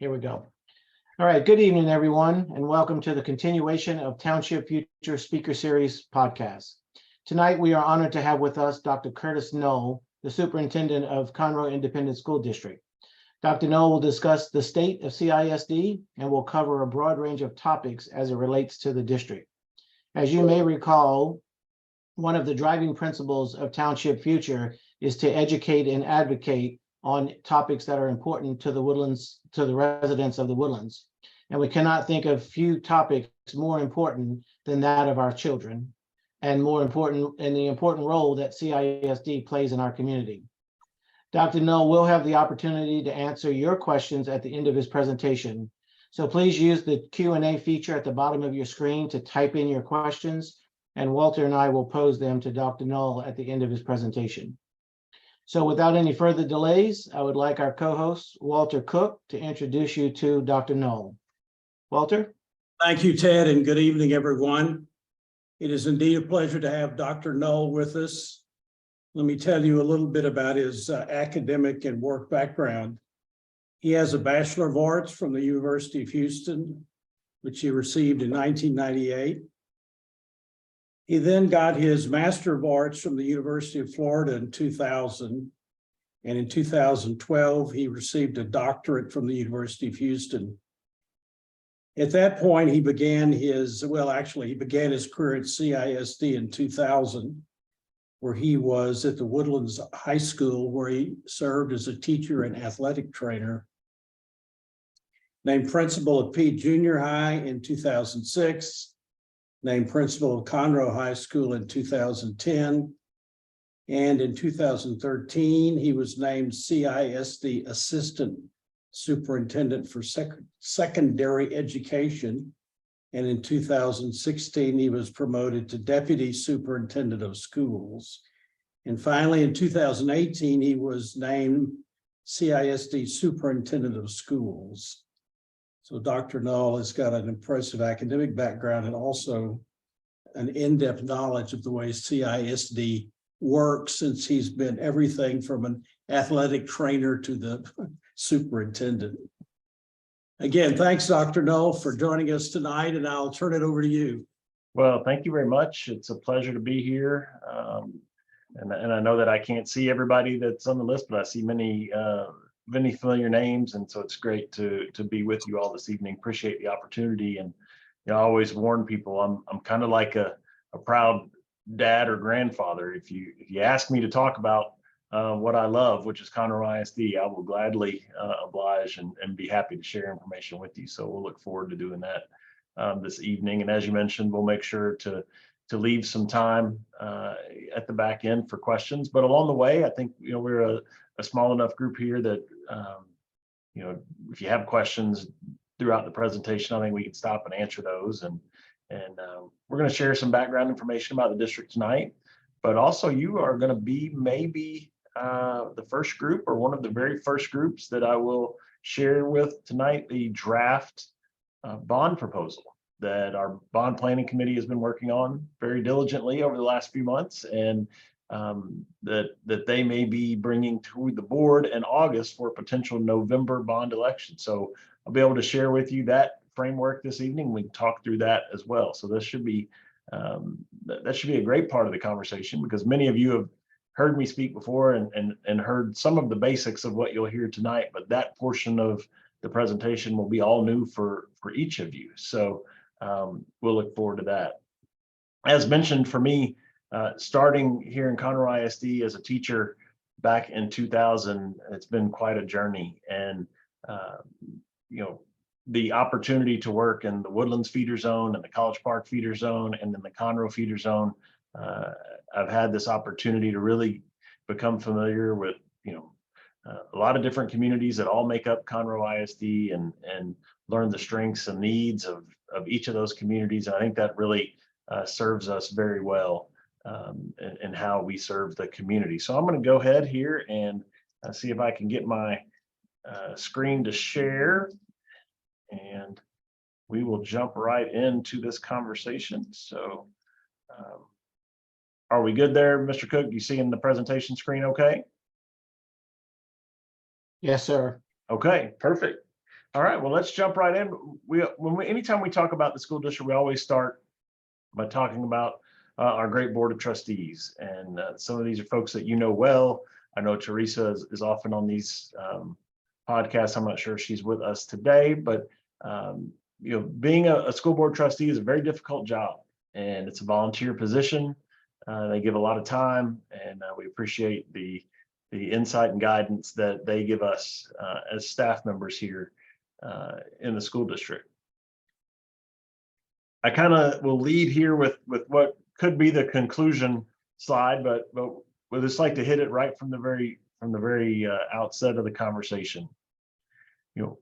Here we go. All right, good evening, everyone, and welcome to the continuation of Township Future Speaker Series podcast. Tonight, we are honored to have with us Dr. Curtis Null, the Superintendent of Conroe Independent School District. Dr. Null will discuss the state of CISD and will cover a broad range of topics as it relates to the district. As you may recall, one of the driving principles of Township Future is to educate and advocate on topics that are important to the Woodlands, to the residents of the Woodlands. And we cannot think of few topics more important than that of our children, and more important in the important role that CISD plays in our community. Dr. Null will have the opportunity to answer your questions at the end of his presentation. So please use the Q&A feature at the bottom of your screen to type in your questions, and Walter and I will pose them to Dr. Null at the end of his presentation. So without any further delays, I would like our co-host, Walter Cook, to introduce you to Dr. Null. Walter? Thank you, Ted, and good evening, everyone. It is indeed a pleasure to have Dr. Null with us. Let me tell you a little bit about his academic and work background. He has a Bachelor of Arts from the University of Houston, which he received in 1998. He then got his Master of Arts from the University of Florida in 2000. And in 2012, he received a doctorate from the University of Houston. At that point, he began his career at CISD in 2000, where he was at the Woodlands High School, where he served as a teacher and athletic trainer. Named principal of Peay Junior High in 2006, named principal of Conroe High School in 2010. And in 2013, he was named CISD Assistant Superintendent for Secondary Education. And in 2016, he was promoted to Deputy Superintendent of Schools. And finally, in 2018, he was named CISD Superintendent of Schools. So Dr. Null has got an impressive academic background and also an in-depth knowledge of the way CISD works, since he's been everything from an athletic trainer to the superintendent. Again, thanks, Dr. Null, for joining us tonight, and I'll turn it over to you. Well, thank you very much. It's a pleasure to be here. And I know that I can't see everybody that's on the list, but I see many familiar names. And so it's great to be with you all this evening. Appreciate the opportunity. And I always warn people, I'm kind of like a proud dad or grandfather. If you ask me to talk about what I love, which is Conroe ISD, I will gladly oblige and be happy to share information with you. So we'll look forward to doing that this evening. And as you mentioned, we'll make sure to leave some time at the back end for questions. But along the way, I think we're a small enough group here that if you have questions throughout the presentation, I think we can stop and answer those. And we're going to share some background information about the district tonight. But also, you are going to be maybe the first group or one of the very first groups that I will share with tonight the draft bond proposal that our bond planning committee has been working on very diligently over the last few months, and that they may be bringing to the board in August for a potential November bond election. So I'll be able to share with you that framework this evening. We can talk through that as well. So this should be that should be a great part of the conversation, because many of you have heard me speak before and heard some of the basics of what you'll hear tonight, but that portion of the presentation will be all new for each of you. So we'll look forward to that. As mentioned, for me, starting here in Conroe ISD as a teacher back in 2000, it's been quite a journey. And the opportunity to work in the Woodlands feeder zone and the College Park feeder zone and then the Conroe feeder zone, I've had this opportunity to really become familiar with a lot of different communities that all make up Conroe ISD and learn the strengths and needs of each of those communities. And I think that really serves us very well in how we serve the community. So I'm going to go ahead here and see if I can get my screen to share, and we will jump right into this conversation. So are we good there, Mr. Cook? You seeing the presentation screen okay? Yes, sir. Okay, perfect. All right, well, let's jump right in. Anytime we talk about the school district, we always start by talking about our great board of trustees. And some of these are folks that you know well. I know Teresa is often on these podcasts. I'm not sure if she's with us today, but being a school board trustee is a very difficult job, and it's a volunteer position. They give a lot of time, and we appreciate the insight and guidance that they give us as staff members here in the school district. I kind of will lead here with what could be the conclusion slide, but we'd just like to hit it right from the very outset of the conversation. We have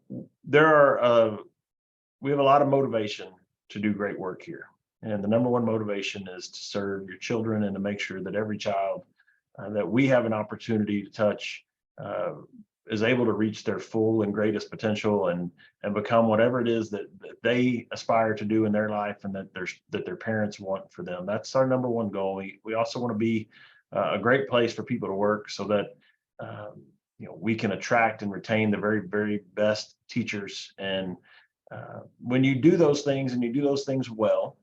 a lot of motivation to do great work here, and the number one motivation is to serve your children and to make sure that every child that we have an opportunity to touch is able to reach their full and greatest potential and become whatever it is that they aspire to do in their life, and that their parents want for them. That's our number one goal. We also want to be a great place for people to work, so that we can attract and retain the very, very best teachers. And when you do those things, and you do those things well,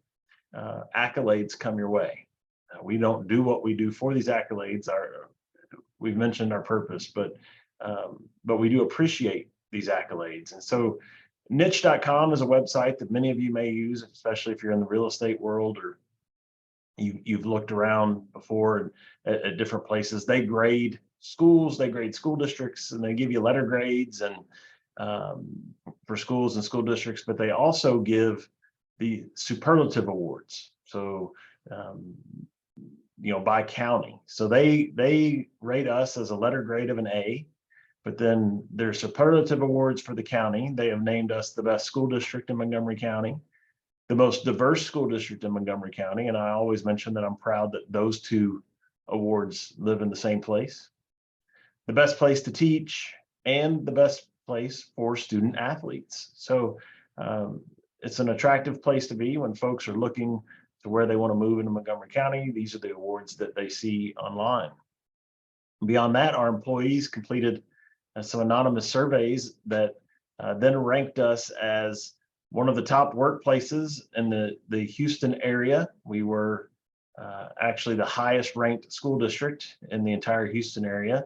accolades come your way. We don't do what we do for these accolades. We've mentioned our purpose, but we do appreciate these accolades. And so niche.com is a website that many of you may use, especially if you're in the real estate world, or you've looked around before at different places. They grade schools, they grade school districts, and they give you letter grades and for schools and school districts, but they also give the superlative awards. So by county. So they rate us as a letter grade of an A, but then their superlative awards for the county, they have named us the best school district in Montgomery County, the most diverse school district in Montgomery County. And I always mention that I'm proud that those two awards live in the same place. The best place to teach, and the best place for student athletes. So it's an attractive place to be when folks are looking to where they want to move into Montgomery County. These are the awards that they see online. Beyond that, our employees completed some anonymous surveys that then ranked us as one of the top workplaces in the Houston area. We were actually the highest ranked school district in the entire Houston area.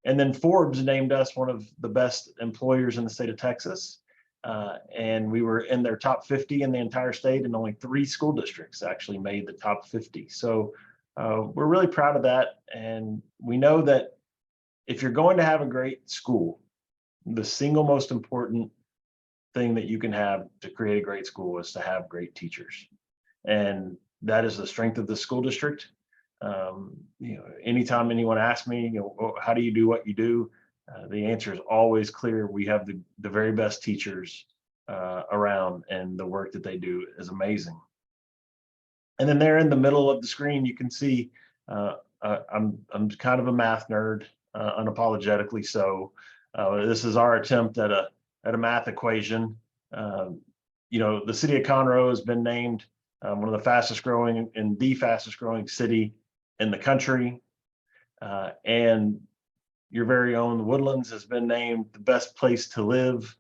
And then Forbes named us one of the best employers in the state of Texas. And we were in their top 50 in the entire state, and only 3 school districts actually made the top 50. So we're really proud of that. And we know that if you're going to have a great school, the single most important thing that you can have to create a great school is to have great teachers. And that is the strength of the school district. Anytime anyone asks me, how do you do what you do? The answer is always clear. We have the very best teachers around, and the work that they do is amazing. And then there in the middle of the screen, you can see I'm kind of a math nerd, unapologetically so. This is our attempt at a math equation. The city of Conroe has been named one of the fastest growing and the fastest growing city in the country. And your very own Woodlands has been named the best place to live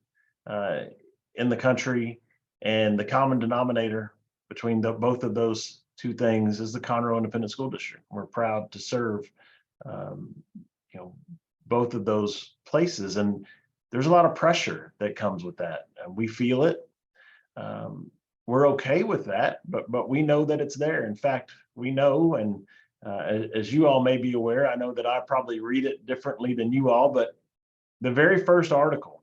in the country. And the common denominator between both of those two things is the Conroe Independent School District. We're proud to serve both of those places. And there's a lot of pressure that comes with that. We feel it. We're okay with that, but we know that it's there. In fact, we know, and as you all may be aware, I know that I probably read it differently than you all, but the very first article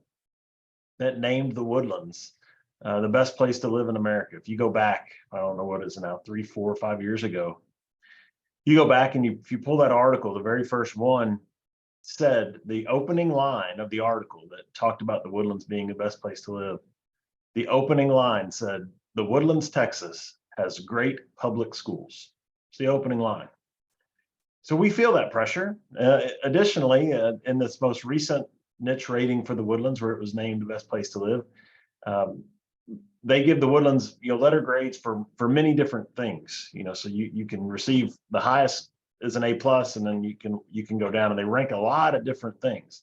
that named the Woodlands the best place to live in America, if you go back, I don't know what it is now, 3, 4, 5 years ago, you go back and if you pull that article, the very first one said, the opening line of the article that talked about the Woodlands being the best place to live, the opening line said, "The Woodlands, Texas has great public schools." It's the opening line. So we feel that pressure. Additionally, in this most recent niche rating for the Woodlands, where it was named the best place to live, they give the Woodlands, letter grades for many different things. So you can receive the highest as an A+, and then you can go down, and they rank a lot of different things.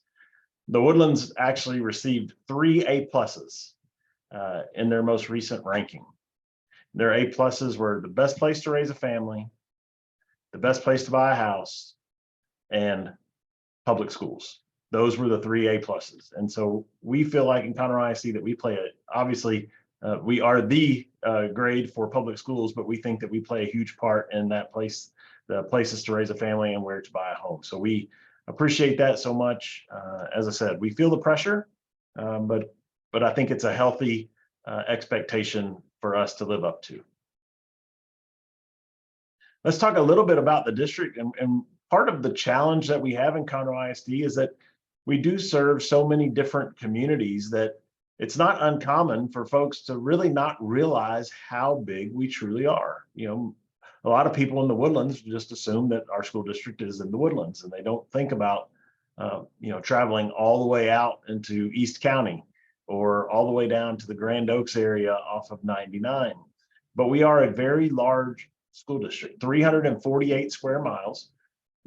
The Woodlands actually received 3 A+ in their most recent ranking. Their A+ were the best place to raise a family, the best place to buy a house, and public schools. Those were the 3 A+. And so we feel like in Conroe ISD that we play it. Obviously, we are the grade for public schools, but we think that we play a huge part in that place, the places to raise a family and where to buy a home. So we appreciate that so much. As I said, we feel the pressure, but I think it's a healthy expectation for us to live up to. Let's talk a little bit about the district, and part of the challenge that we have in Conroe ISD is that we do serve so many different communities that it's not uncommon for folks to really not realize how big we truly are. You know, a lot of people in the Woodlands just assume that our school district is in the Woodlands, and they don't think about, you know, traveling all the way out into East County or all the way down to the Grand Oaks area off of 99. But we are a very large school district, 348 square miles,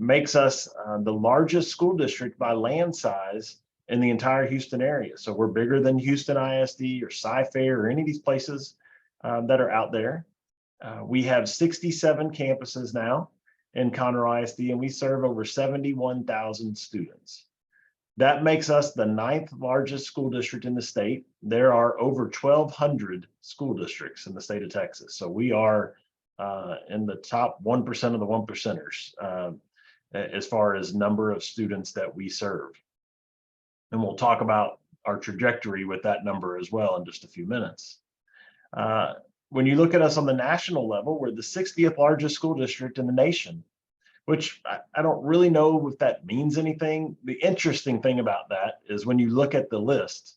makes us the largest school district by land size in the entire Houston area. So we're bigger than Houston ISD or Sci-Fair or any of these places that are out there. We have 67 campuses now in Conroe ISD, and we serve over 71,000 students. That makes us the 9th largest school district in the state. There are over 1,200 school districts in the state of Texas. So we are in the top 1% of the 1%ers as far as number of students that we serve. And we'll talk about our trajectory with that number as well in just a few minutes. When you look at us on the national level, we're the 60th largest school district in the nation, which I don't really know if that means anything. The interesting thing about that is when you look at the list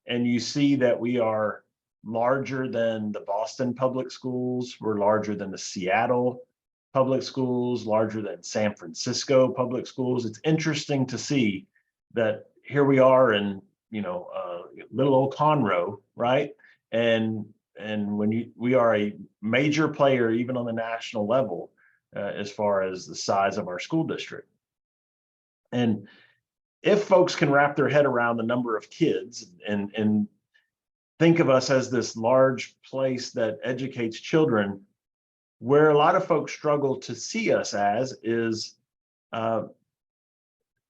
and you see that we are larger than the Boston public schools, we're larger than the Seattle public schools, larger than San Francisco public schools. It's interesting to see that here we are in, you know, little old Conroe, right? And when we are a major player even on the national level as far as the size of our school district. And if folks can wrap their head around the number of kids and think of us as this large place that educates children, where a lot of folks struggle to see us as is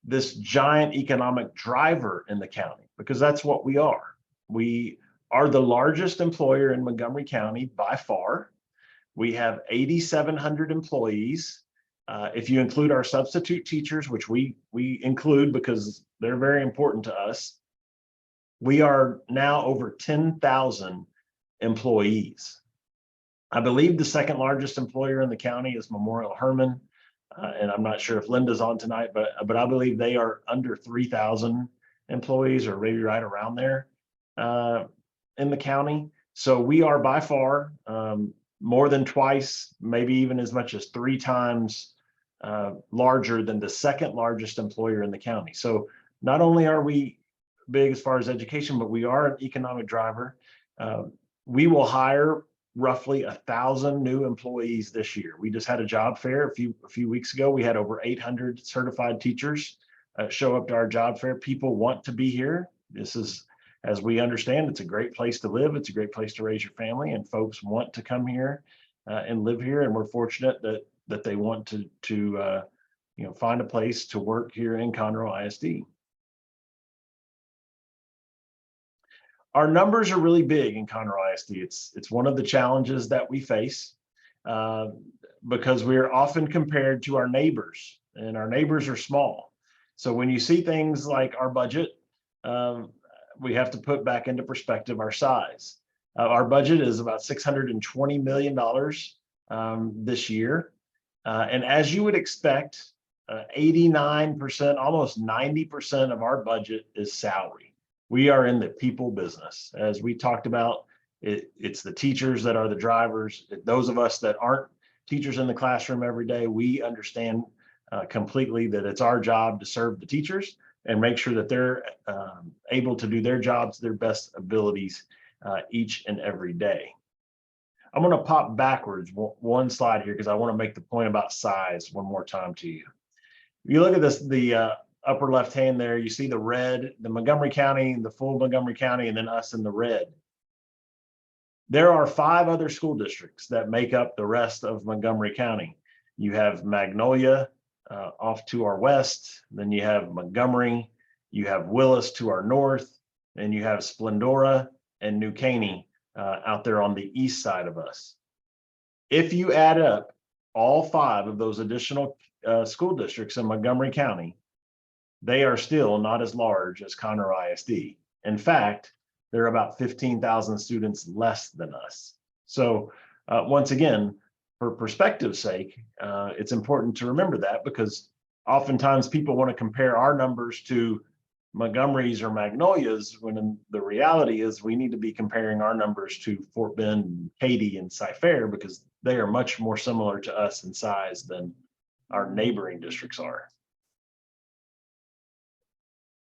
this giant economic driver in the county, because that's what we are. We are the largest employer in Montgomery County by far. We have 8,700 employees. If you include our substitute teachers, which we include because they're very important to us, we are now over 10,000 employees. I believe the 2nd largest employer in the county is Memorial Hermann, and I'm not sure if Linda's on tonight, but I believe they are under 3,000 employees, or maybe right around there in the county. So we are by far more than twice, maybe even as much as 3 times larger than the 2nd largest employer in the county. So not only are we big as far as education, but we are an economic driver. We will hire roughly 1,000 new employees this year. We just had a job fair a few weeks ago. We had over 800 certified teachers show up to our job fair. People want to be here. This is, as we understand, it's a great place to live. It's a great place to raise your family, and folks want to come here and live here. And we're fortunate that they want to you know, find a place to work here in Conroe ISD. Our numbers are really big in Conroe ISD. It's one of the challenges that we face because we're often compared to our neighbors, and our neighbors are small. So when you see things like our budget, we have to put back into perspective our size. Our budget is about $620 million this year. And as you would expect, 89%, almost 90% of our budget is salary. We are in the people business. As we talked about, it's the teachers that are the drivers. Those of us that aren't teachers in the classroom every day, we understand completely that it's our job to serve the teachers and make sure that they're able to do their jobs to their best abilities each and every day. I'm going to pop backwards one slide here because I want to make the point about size one more time to you. If you look at this, the upper left hand there, you see the red, the Montgomery County, the full Montgomery County, and then us in the red. There are 5 other school districts that make up the rest of Montgomery County. You have Magnolia off to our west, then you have Montgomery, you have Willis to our north, and you have Splendora and New Caney out there on the east side of us. If you add up all 5 of those additional school districts in Montgomery County, they are still not as large as Conroe ISD. In fact, there are about 15,000 students less than us. So once again, for perspective's sake, it's important to remember that, because oftentimes people want to compare our numbers to Montgomery's or Magnolia's, when the reality is we need to be comparing our numbers to Fort Bend, Katy, and Cy-Fair, because they are much more similar to us in size than our neighboring districts are.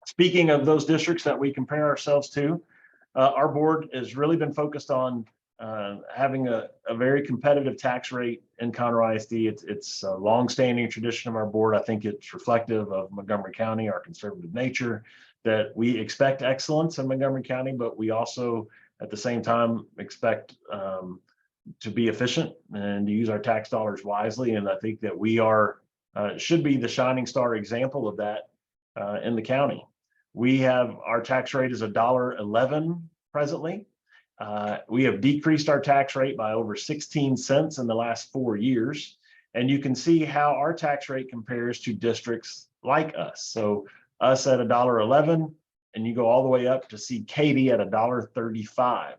Speaking of those districts that we compare ourselves to, our board has really been focused on having a very competitive tax rate in Conroe ISD. It's a longstanding tradition of our board. I think it's reflective of Montgomery County, our conservative nature, that we expect excellence in Montgomery County, but we also at the same time expect to be efficient and to use our tax dollars wisely. And I think that we are should be the shining star example of that in the county. We have our tax rate is $1.11 presently. We have decreased our tax rate by over 16 cents in the last 4 years. And you can see how our tax rate compares to districts like us. So us at $1.11, and you go all the way up to see Katy at $1.35.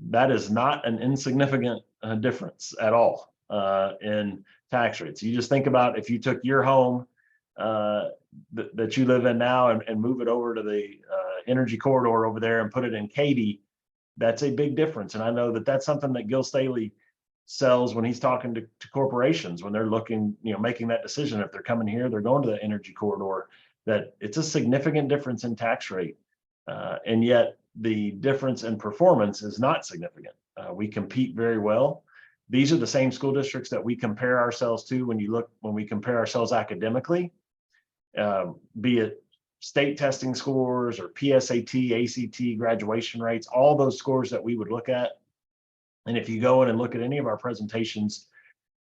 That is not an insignificant difference at all in tax rates. You just think about if you took your home that you live in now and move it over to the energy corridor over there and put it in Katy, that's a big difference. And I know that that's something that Gil Staley sells when he's talking to corporations, when they're looking, making that decision. If they're coming here, they're going to the energy corridor, that it's a significant difference in tax rate. And yet the difference in performance is not significant. We compete very well. These are the same school districts that we compare ourselves to when we compare ourselves academically, be it state testing scores or PSAT, ACT graduation rates, all those scores that we would look at. And if you go in and look at any of our presentations,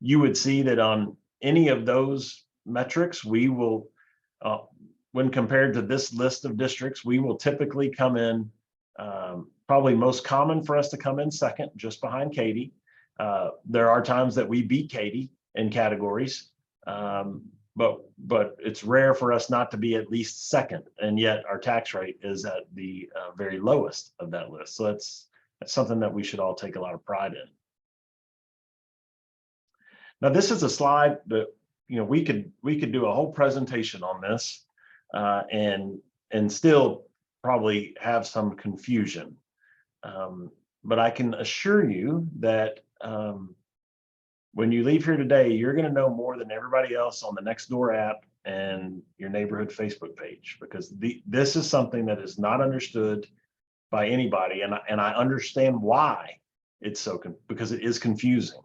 you would see that on any of those metrics, we will, when compared to this list of districts, we will typically come in, probably most common for us to come in second, just behind Katy. There are times that we beat Katy in categories, but it's rare for us not to be at least second, and yet our tax rate is at the very lowest of that list. So that's something that we should all take a lot of pride in. Now, this is a slide that we could do a whole presentation on this and still probably have some confusion, but I can assure you that when you leave here today, you're going to know more than everybody else on the Nextdoor app and your neighborhood Facebook page, because this is something that is not understood by anybody. And I understand why it's so, because it is confusing.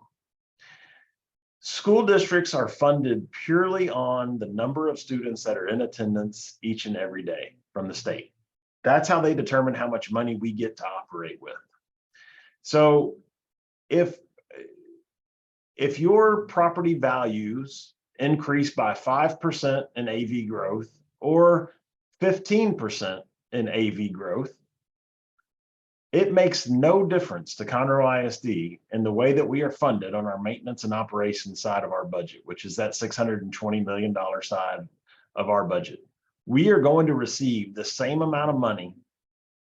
School districts are funded purely on the number of students that are in attendance each and every day from the state. That's how they determine how much money we get to operate with. So if your property values increase by 5% in AV growth or 15% in AV growth, it makes no difference to Conroe ISD in the way that we are funded on our maintenance and operations side of our budget, which is that $620 million side of our budget. We are going to receive the same amount of money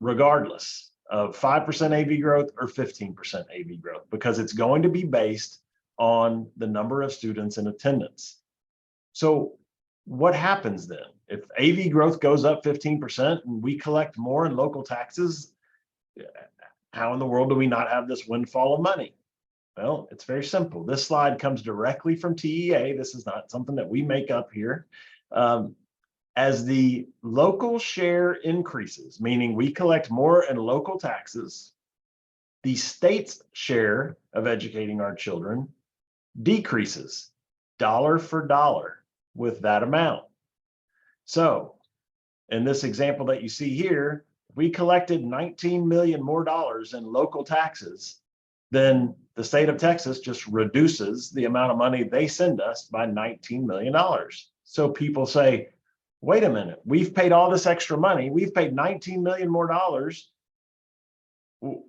regardless of 5% AV growth or 15% AV growth, because it's going to be based on the number of students in attendance. So what happens then? If AV growth goes up 15% and we collect more in local taxes, how in the world do we not have this windfall of money? Well, it's very simple. This slide comes directly from TEA. This is not something that we make up here. As the local share increases, meaning we collect more in local taxes, the state's share of educating our children decreases dollar for dollar with that amount. So in this example that you see here, we collected 19 million more dollars in local taxes, then the state of Texas just reduces the amount of money they send us by $19 million. So people say, wait a minute, we've paid all this extra money. We've paid 19 million more dollars.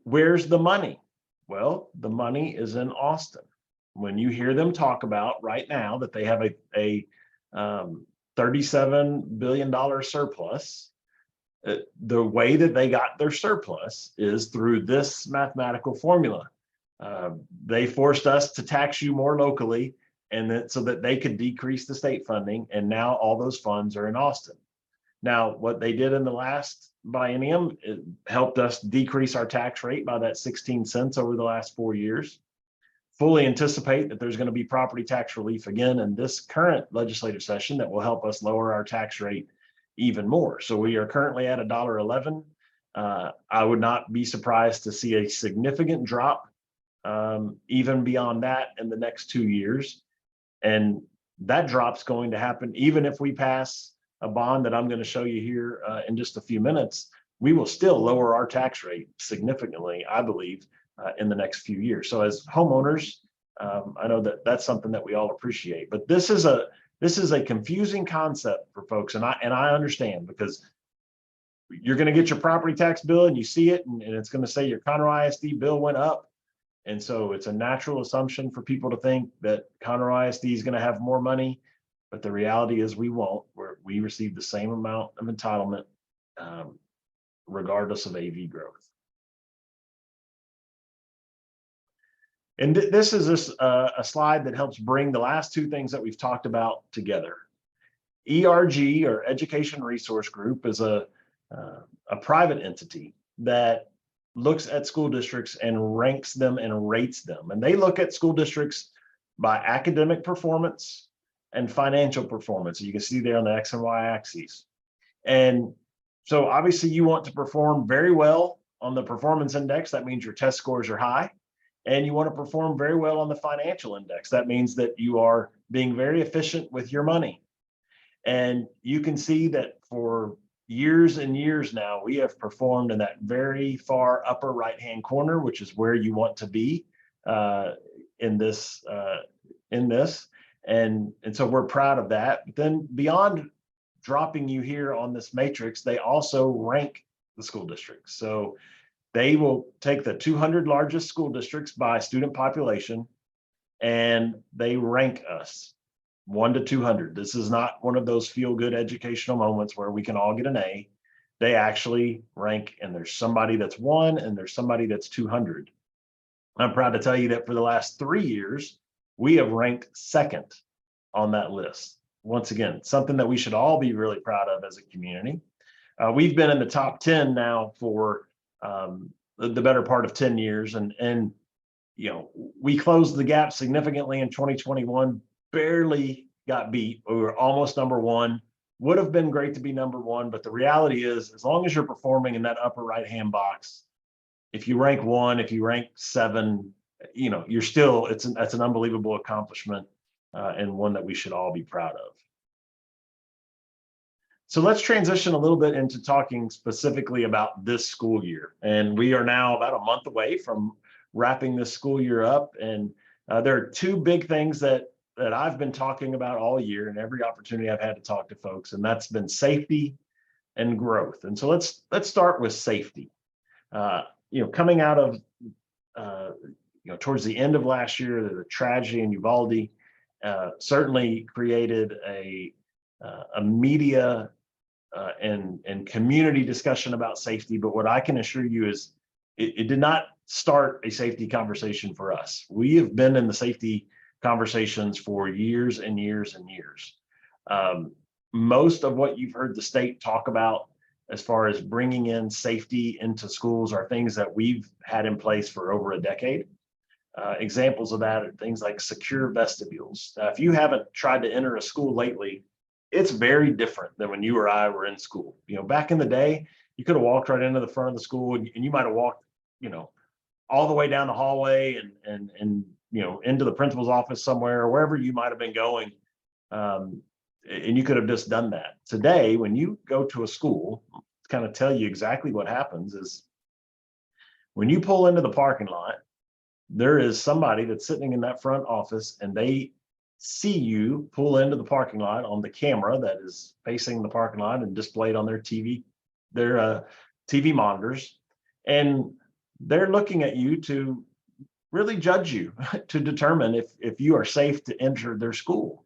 Where's the money? Well, the money is in Austin. When you hear them talk about right now that they have a $37 billion surplus, the way that they got their surplus is through this mathematical formula. They forced us to tax you more locally, and then so that they could decrease the state funding, and now all those funds are in Austin. Now, what they did in the last biennium, it helped us decrease our tax rate by that 16 cents over the last 4 years. Fully anticipate that there's going to be property tax relief again in this current legislative session that will help us lower our tax rate even more. So we are currently at $1.11. I would not be surprised to see a significant drop even beyond that in the next 2 years. And that drop's going to happen even if we pass a bond that I'm going to show you here in just a few minutes. We will still lower our tax rate significantly, I believe, in the next few years. So as homeowners, I know that that's something that we all appreciate. But this is a confusing concept for folks, and I understand, because you're going to get your property tax bill and you see it, and it's going to say your Conroe ISD bill went up. And so it's a natural assumption for people to think that Conroe ISD is going to have more money, but the reality is we won't. We receive the same amount of entitlement regardless of AV growth. And this is a slide that helps bring the last two things that we've talked about together. ERG, or Education Resource Group, is a private entity that looks at school districts and ranks them and rates them. And they look at school districts by academic performance and financial performance. You can see there on the X and Y axes. And so obviously you want to perform very well on the performance index. That means your test scores are high. And you want to perform very well on the financial index. That means that you are being very efficient with your money. And you can see that for years and years now, we have performed in that very far upper right-hand corner, which is where you want to be in this. And so we're proud of that. But then beyond dropping you here on this matrix, they also rank the school districts. So they will take the 200 largest school districts by student population, and they rank us 1 to 200. This is not one of those feel-good educational moments where we can all get an A. They actually rank, and there's somebody that's 1 and there's somebody that's 200. I'm proud to tell you that for the last 3 years, we have ranked second on that list. Once again, something that we should all be really proud of as a community. We've been in the top 10 now for the better part of 10 years. And you know, we closed the gap significantly in 2021, barely got beat. We were almost number 1. Would have been great to be number 1, but the reality is, as long as you're performing in that upper right-hand box, if you rank 1, if you rank 7, you know, you're still, that's an unbelievable accomplishment and one that we should all be proud of. So let's transition a little bit into talking specifically about this school year. And we are now about a month away from wrapping this school year up. And there are 2 big things that I've been talking about all year, and every opportunity I've had to talk to folks, and that's been safety and growth. And so let's start with safety. You know, coming out of you know, towards the end of last year, the tragedy in Uvalde certainly created a media and community discussion about safety. But what I can assure you is it did not start a safety conversation for us. We have been in the safety conversations for years and years and years. Most of what you've heard the state talk about as far as bringing in safety into schools are things that we've had in place for over a decade. Examples of that are things like secure vestibules. If you haven't tried to enter a school lately, it's very different than when you or I were in school. You know, back in the day, you could have walked right into the front of the school, and you might have walked, you know, all the way down the hallway and you know, into the principal's office somewhere, or wherever you might have been going. and you could have just done that. Today, when you go to a school, to kind of tell you exactly what happens is when you pull into the parking lot, there is somebody that's sitting in that front office and they see you pull into the parking lot on the camera that is facing the parking lot and displayed on their TV monitors. And they're looking at you to really judge you to determine if you are safe to enter their school.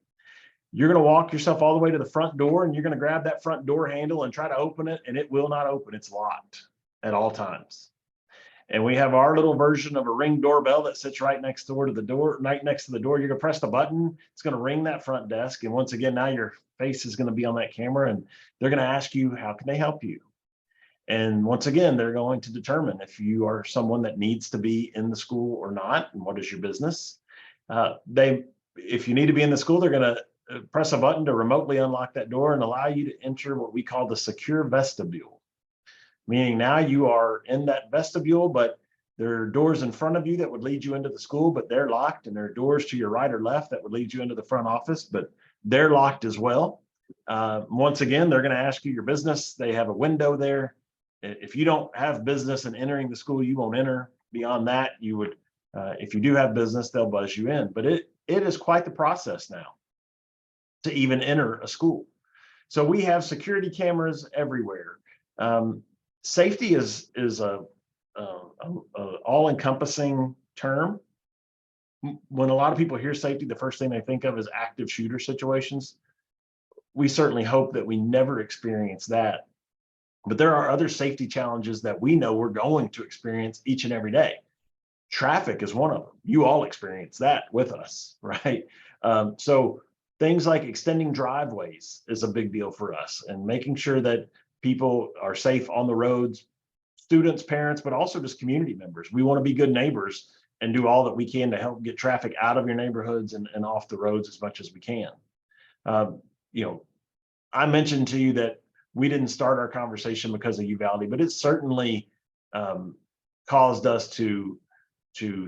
You're going to walk yourself all the way to the front door and you're going to grab that front door handle and try to open it, and it will not open. It's locked at all times. And we have our little version of a Ring doorbell that sits right next door to the door, right next to the door. You're going to press the button. It's going to ring that front desk. And once again, now your face is going to be on that camera and they're going to ask you, how can they help you? And once again, they're going to determine if you are someone that needs to be in the school or not, and what is your business. If you need to be in the school, they're going to press a button to remotely unlock that door and allow you to enter what we call the secure vestibule. Meaning now you are in that vestibule, but there are doors in front of you that would lead you into the school, but they're locked. And there are doors to your right or left that would lead you into the front office, but they're locked as well. Once again, they're going to ask you your business. They have a window there. If you don't have business in entering the school, you won't enter. Beyond that, you would, if you do have business, they'll buzz you in. But it is quite the process now to even enter a school. So we have security cameras everywhere. Safety is a all-encompassing term. When a lot of people hear safety, the first thing they think of is active shooter situations. We certainly hope that we never experience that. But there are other safety challenges that we know we're going to experience each and every day. Traffic is one of them. You all experience that with us, right? So things like extending driveways is a big deal for us, and making sure that people are safe on the roads, students, parents, but also just community members. We want to be good neighbors and do all that we can to help get traffic out of your neighborhoods and off the roads as much as we can. I mentioned to you that we didn't start our conversation because of Uvalde, but it certainly caused us to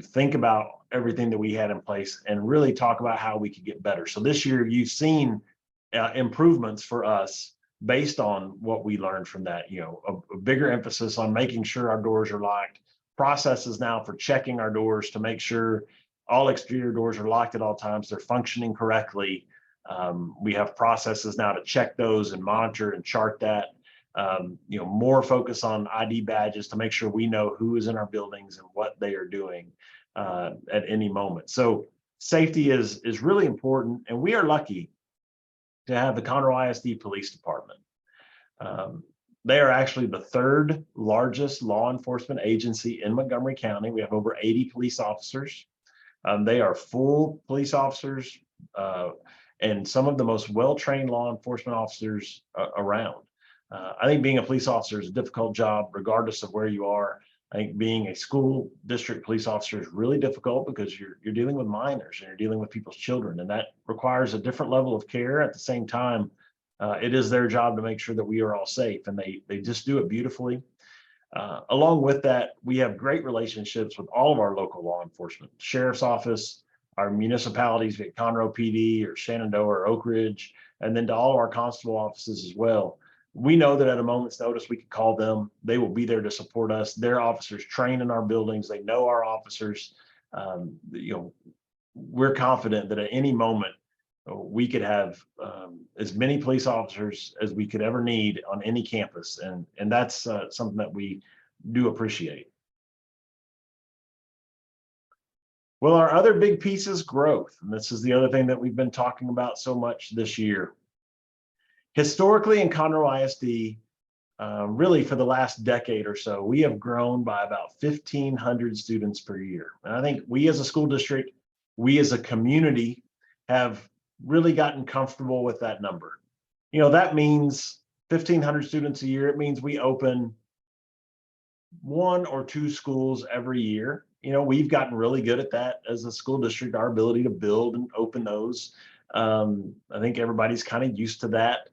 think about everything that we had in place and really talk about how we could get better. So this year you've seen improvements for us based on what we learned from that, a bigger emphasis on making sure our doors are locked, processes now for checking our doors to make sure all exterior doors are locked at all times, they're functioning correctly. We have processes now to check those and monitor and chart that. More focus on ID badges to make sure we know who is in our buildings and what they are doing at any moment. So safety is really important, and we are lucky to have the Conroe ISD Police Department. They are actually the third largest law enforcement agency in Montgomery County. We have over 80 police officers. They are full police officers and some of the most well-trained law enforcement officers around. I think being a police officer is a difficult job, regardless of where you are. I think being a school district police officer is really difficult because you're dealing with minors and you're dealing with people's children, and that requires a different level of care. At the same time, it is their job to make sure that we are all safe, and they just do it beautifully. Along with that, we have great relationships with all of our local law enforcement, sheriff's office, our municipalities, like Conroe PD or Shenandoah or Oak Ridge, and then to all of our constable offices as well. We know that at a moment's notice, we could call them. They will be there to support us. Their officers train in our buildings. They know our officers. We're confident that at any moment we could have as many police officers as we could ever need on any campus. And that's something that we do appreciate. Well, our other big piece is growth. And this is the other thing that we've been talking about so much this year. Historically in Conroe ISD, really for the last decade or so, we have grown by about 1,500 students per year. And I think we as a school district, we as a community have really gotten comfortable with that number. That means 1,500 students a year. It means we open 1 or 2 schools every year. We've gotten really good at that as a school district, our ability to build and open those. I think everybody's kind of used to that.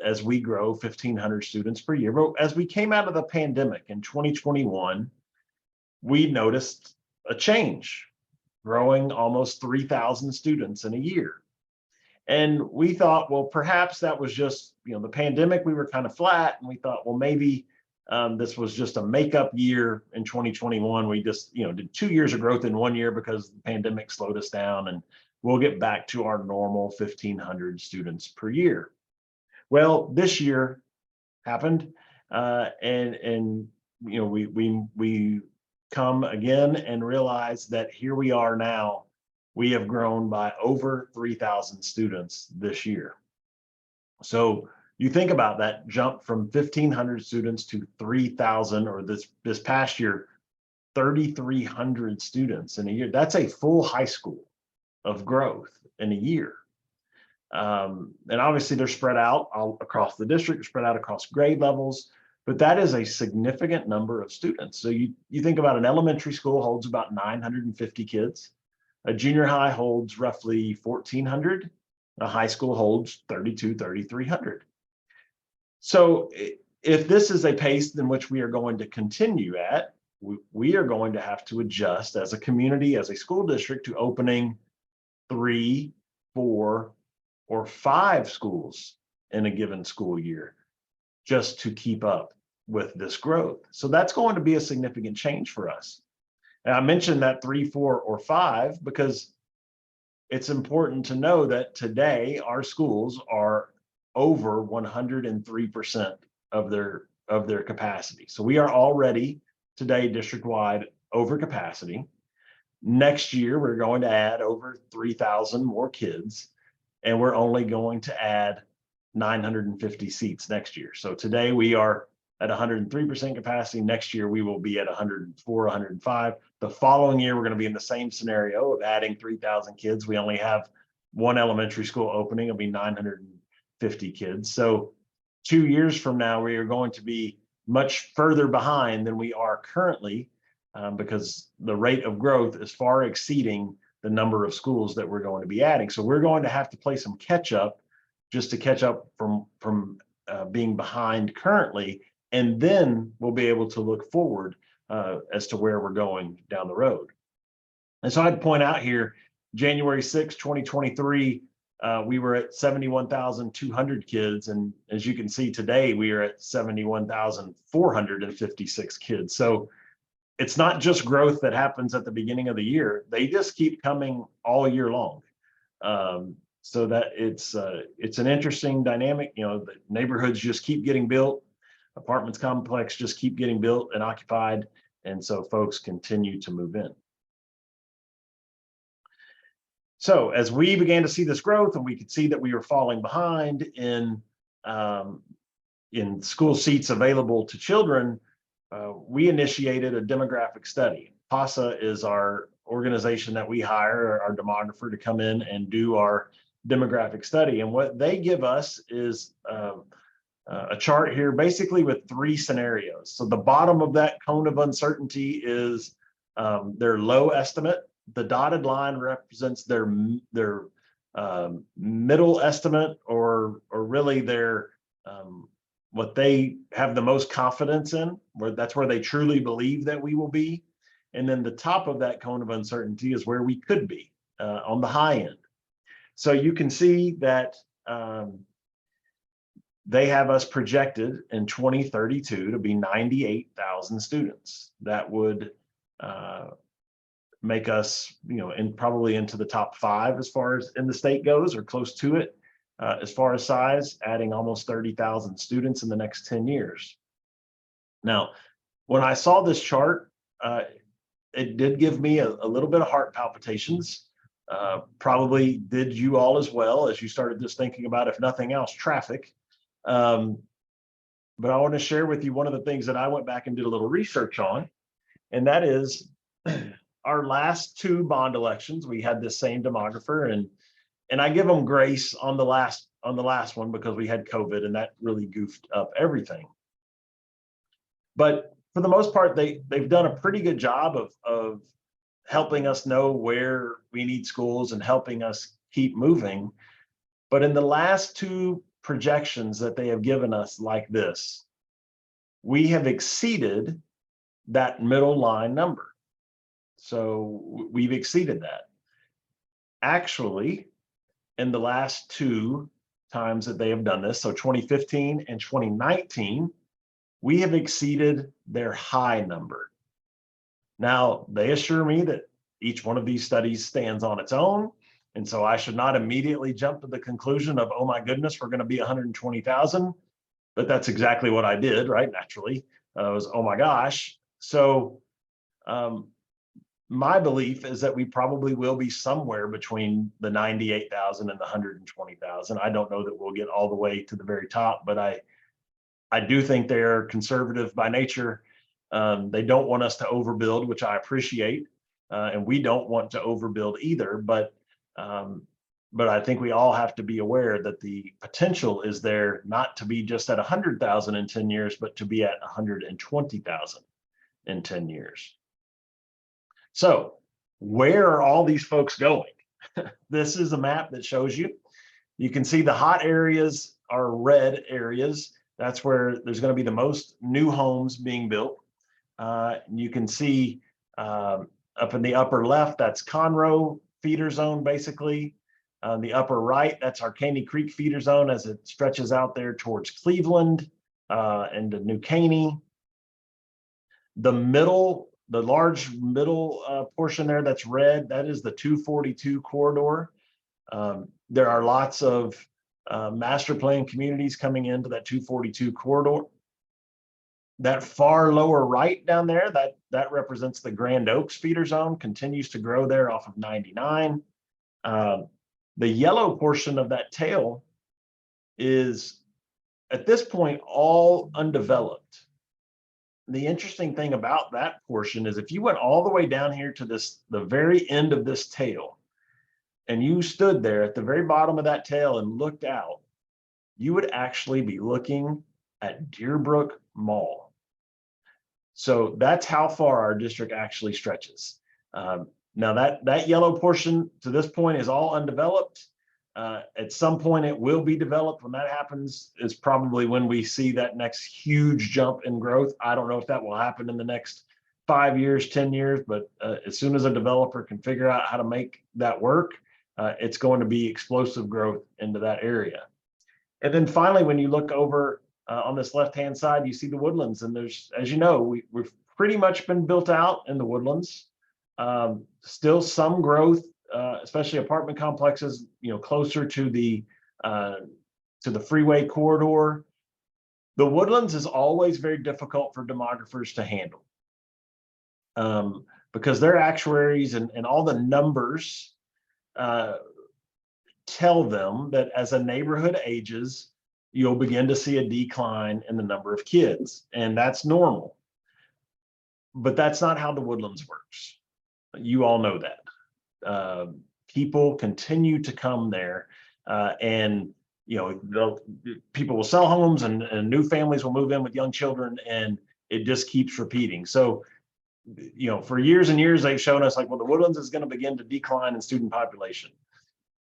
As we grow 1,500 students per year. But as we came out of the pandemic in 2021, we noticed a change, growing almost 3,000 students in a year. And we thought, well, perhaps that was just, the pandemic, we were kind of flat, and we thought, well, maybe this was just a makeup year in 2021. We just, did 2 years of growth in 1 year because the pandemic slowed us down, and we'll get back to our normal 1,500 students per year. Well, this year happened, and we come again and realize that here we are now. We have grown by over 3,000 students this year. So you think about that jump from 1,500 students to 3,000, or this past year, 3,300 students in a year. That's a full high school of growth in a year. And obviously they're spread out all across the district, spread out across grade levels, but that is a significant number of students. So you think about an elementary school holds about 950 kids. A junior high holds roughly 1,400. A high school holds 3,300. So if this is a pace in which we are going to continue at, we are going to have to adjust as a community, as a school district, to opening 3, 4, or 5 schools in a given school year just to keep up with this growth. So that's going to be a significant change for us. And I mentioned that 3, 4, or 5 because it's important to know that today our schools are over 103% of their capacity. So we are already today district-wide over capacity. Next year, we're going to add over 3,000 more kids, and we're only going to add 950 seats next year. So today we are at 103% capacity. Next year, we will be at 104, 105. The following year, we're going to be in the same scenario of adding 3,000 kids. We only have one elementary school opening. It'll be 950 kids. So 2 years from now, we are going to be much further behind than we are currently because the rate of growth is far exceeding the number of schools that we're going to be adding. So we're going to have to play some catch up just to catch up from being behind currently. And then we'll be able to look forward as to where we're going down the road. And so I'd point out here, January 6, 2023, we were at 71,200 kids. And as you can see today, we are at 71,456 kids. So it's not just growth that happens at the beginning of the year. They just keep coming all year long. So that it's an interesting dynamic. The neighborhoods just keep getting built. Apartments complex just keep getting built and occupied. And so folks continue to move in. So as we began to see this growth and we could see that we were falling behind in school seats available to children, we initiated a demographic study. PASA is our organization that we hire, our demographer, to come in and do our demographic study. And what they give us is a chart here basically with 3 scenarios. So the bottom of that cone of uncertainty is their low estimate. The dotted line represents their middle estimate, or really their what they have the most confidence in, that's where they truly believe that we will be. And then the top of that cone of uncertainty is where we could be on the high end. So you can see that they have us projected in 2032 to be 98,000 students. That would make us, probably into the top 5 as far as in the state goes, or close to it. As far as size, adding almost 30,000 students in the next 10 years. Now, when I saw this chart, it did give me a little bit of heart palpitations. Probably did you all as well, as you started just thinking about, if nothing else, traffic. But I want to share with you one of the things that I went back and did a little research on, and that is our last 2 bond elections. We had this same demographer, and I give them grace on the last one because we had COVID and that really goofed up everything. But for the most part, they've done a pretty good job of helping us know where we need schools and helping us keep moving. But in the last 2 projections that they have given us like this, we have exceeded that middle line number. So we've exceeded that. Actually, in the last 2 times that they have done this, so 2015 and 2019, we have exceeded their high number. Now, they assure me that each one of these studies stands on its own. And so I should not immediately jump to the conclusion of, oh my goodness, we're going to be 120,000. But that's exactly what I did, right? Naturally, it was, oh my gosh. So my belief is that we probably will be somewhere between the 98,000 and the 120,000. I don't know that we'll get all the way to the very top, but I do think they're conservative by nature. They don't want us to overbuild, which I appreciate, and we don't want to overbuild either. But I think we all have to be aware that the potential is there not to be just at 100,000 in 10 years, but to be at 120,000 in 10 years. So where are all these folks going? This is a map that shows you. You can see the hot areas are red areas. That's where there's going to be the most new homes being built. You can see up in the upper left, that's Conroe feeder zone, basically. On the upper right, that's our Caney Creek feeder zone as it stretches out there towards Cleveland and to New Caney. The middle, the large middle portion there that's red, that is the 242 corridor. There are lots of master plan communities coming into that 242 corridor. That far lower right down there, that represents the Grand Oaks feeder zone, continues to grow there off of 99. The yellow portion of that tail is, at this point, all undeveloped. The interesting thing about that portion is if you went all the way down here to the very end of this tail, and you stood there at the very bottom of that tail and looked out, you would actually be looking at Deerbrook Mall. So that's how far our district actually stretches. Now that yellow portion to this point is all undeveloped. At some point it will be developed. When that happens is probably when we see that next huge jump in growth. I don't know if that will happen in the next 5 years, 10 years, but as soon as a developer can figure out how to make that work, it's going to be explosive growth into that area. And then finally, when you look over on this left-hand side, you see the Woodlands, and there's, as you know, we've pretty much been built out in the Woodlands. Still some growth, especially apartment complexes, closer to the freeway corridor. The Woodlands is always very difficult for demographers to handle because their actuaries and all the numbers tell them that as a neighborhood ages, you'll begin to see a decline in the number of kids, and that's normal. But that's not how the Woodlands works. You all know that. People continue to come there, and people will sell homes, and new families will move in with young children, and it just keeps repeating. So, for years and years, they've shown us like, well, the Woodlands is going to begin to decline in student population.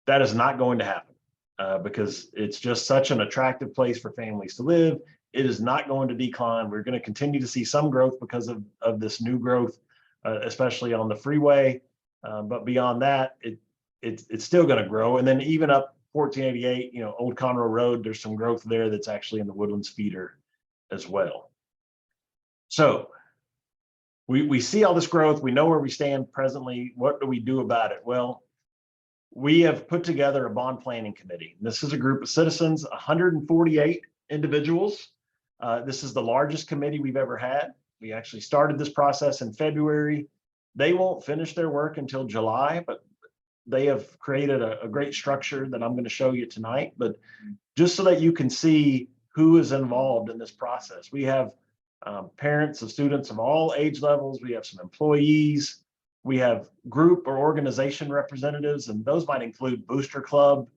That is not going to happen because it's just such an attractive place for families to live. It is not going to decline. We're going to continue to see some growth because of this new growth, especially on the freeway. But beyond that, it's still going to grow. And then even up 1488, Old Conroe Road, there's some growth there that's actually in the Woodlands feeder as well. So we see all this growth. We know where we stand presently. What do we do about it? Well, we have put together a bond planning committee. This is a group of citizens, 148 individuals. This is the largest committee we've ever had. We actually started this process in February. They won't finish their work until July, but they have created a great structure that I'm going to show you tonight. But just so that you can see who is involved in this process, we have parents of students of all age levels. We have some employees. We have group or organization representatives, and those might include booster club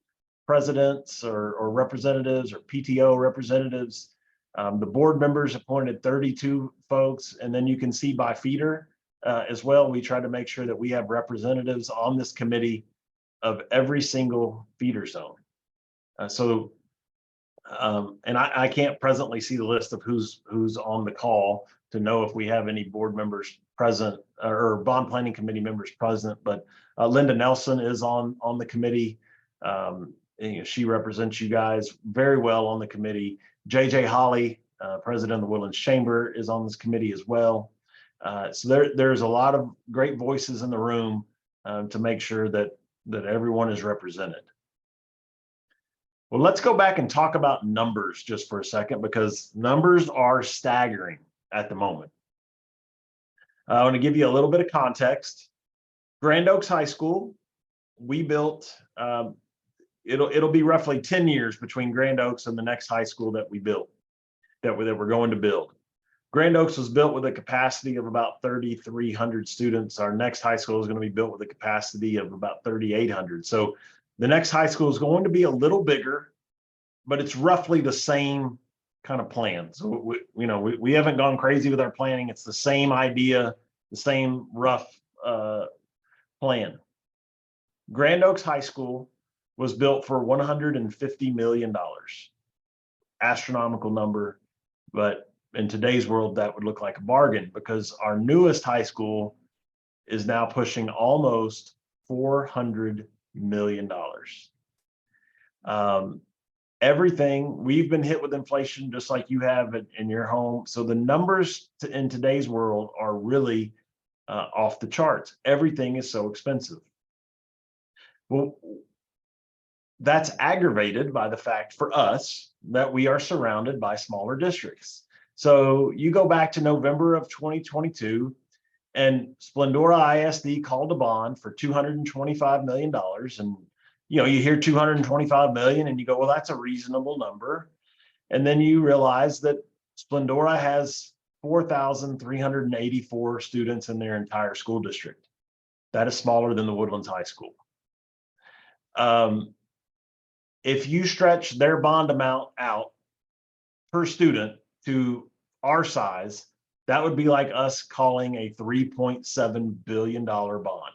presidents or representatives or PTO representatives. The board members appointed 32 folks, and then you can see by feeder as well. We try to make sure that we have representatives on this committee of every single feeder zone. And I can't presently see the list of who's on the call to know if we have any board members present or bond planning committee members present, but Linda Nelson is on the committee. She represents you guys very well on the committee. JJ Holly, president of the Woodlands Chamber, is on this committee as well. So there's a lot of great voices in the room to make sure that everyone is represented. Well, let's go back and talk about numbers just for a second, because numbers are staggering at the moment. I want to give you a little bit of context. Grand Oaks High School, we built, it'll be roughly 10 years between Grand Oaks and the next high school that we built, that we're going to build. Grand Oaks was built with a capacity of about 3,300 students. Our next high school is going to be built with a capacity of about 3,800. So the next high school is going to be a little bigger, but it's roughly the same kind of plan. So we haven't gone crazy with our planning. It's the same idea, the same rough plan. Grand Oaks High School was built for $150 million. Astronomical number, but in today's world, that would look like a bargain, because our newest high school is now pushing almost $400 million. Everything, we've been hit with inflation just like you have in your home. So the numbers in today's world are really off the charts. Everything is so expensive. Well, that's aggravated by the fact for us that we are surrounded by smaller districts. So you go back to November of 2022, and Splendora ISD called a bond for $225 million. And you hear 225 million and you go, well, that's a reasonable number. And then you realize that Splendora has 4,384 students in their entire school district. That is smaller than the Woodlands High School. If you stretch their bond amount out per student to our size, that would be like us calling a $3.7 billion bond,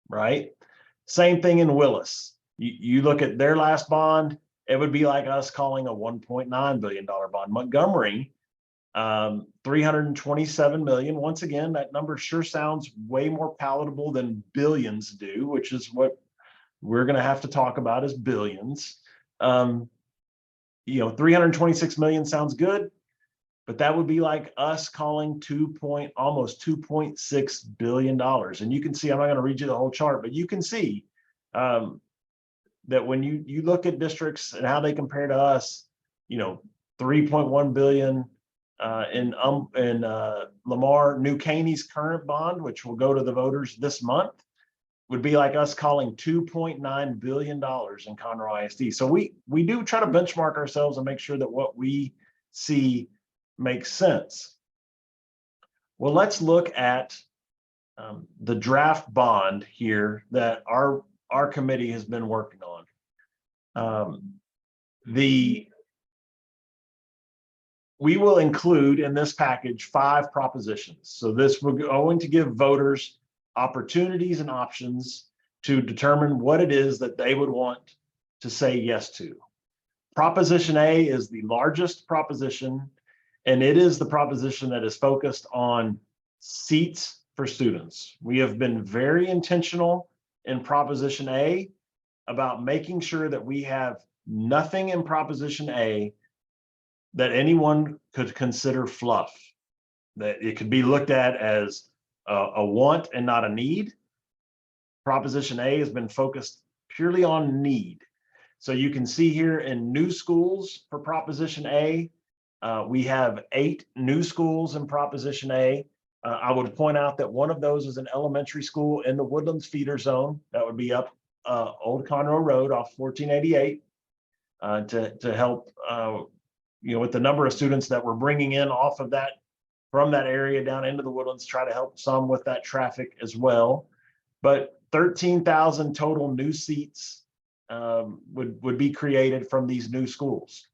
right? Same thing in Willis. You look at their last bond, it would be like us calling a $1.9 billion bond. Montgomery, 327 million. Once again, that number sure sounds way more palatable than billions do, which is what we're going to have to talk about, is billions. 326 million sounds good, but that would be like us calling almost $2.6 billion. And you can see, I'm not going to read you the whole chart, but you can see that when you look at districts and how they compare to us, 3.1 billion in Lamar, New Caney's current bond, which will go to the voters this month, would be like us calling $2.9 billion in Conroe ISD. So we do try to benchmark ourselves and make sure that what we see makes sense. Well, let's look at the draft bond here that our committee has been working on. We will include in this package 5 propositions. So this we're going to give voters opportunities and options to determine what it is that they would want to say yes to. Proposition A is the largest proposition, and it is the proposition that is focused on seats for students. We have been very intentional in Proposition A about making sure that we have nothing in Proposition A that anyone could consider fluff, that it could be looked at as a want and not a need. Proposition A has been focused purely on need. So you can see here in new schools for Proposition A, we have 8 new schools in Proposition A. I would point out that one of those is an elementary school in the Woodlands feeder zone. That would be up Old Conroe Road off 1488 to help, with the number of students that we're bringing in off of that, from that area down into the Woodlands, try to help some with that traffic as well. But 13,000 total new seats would be created from these new schools.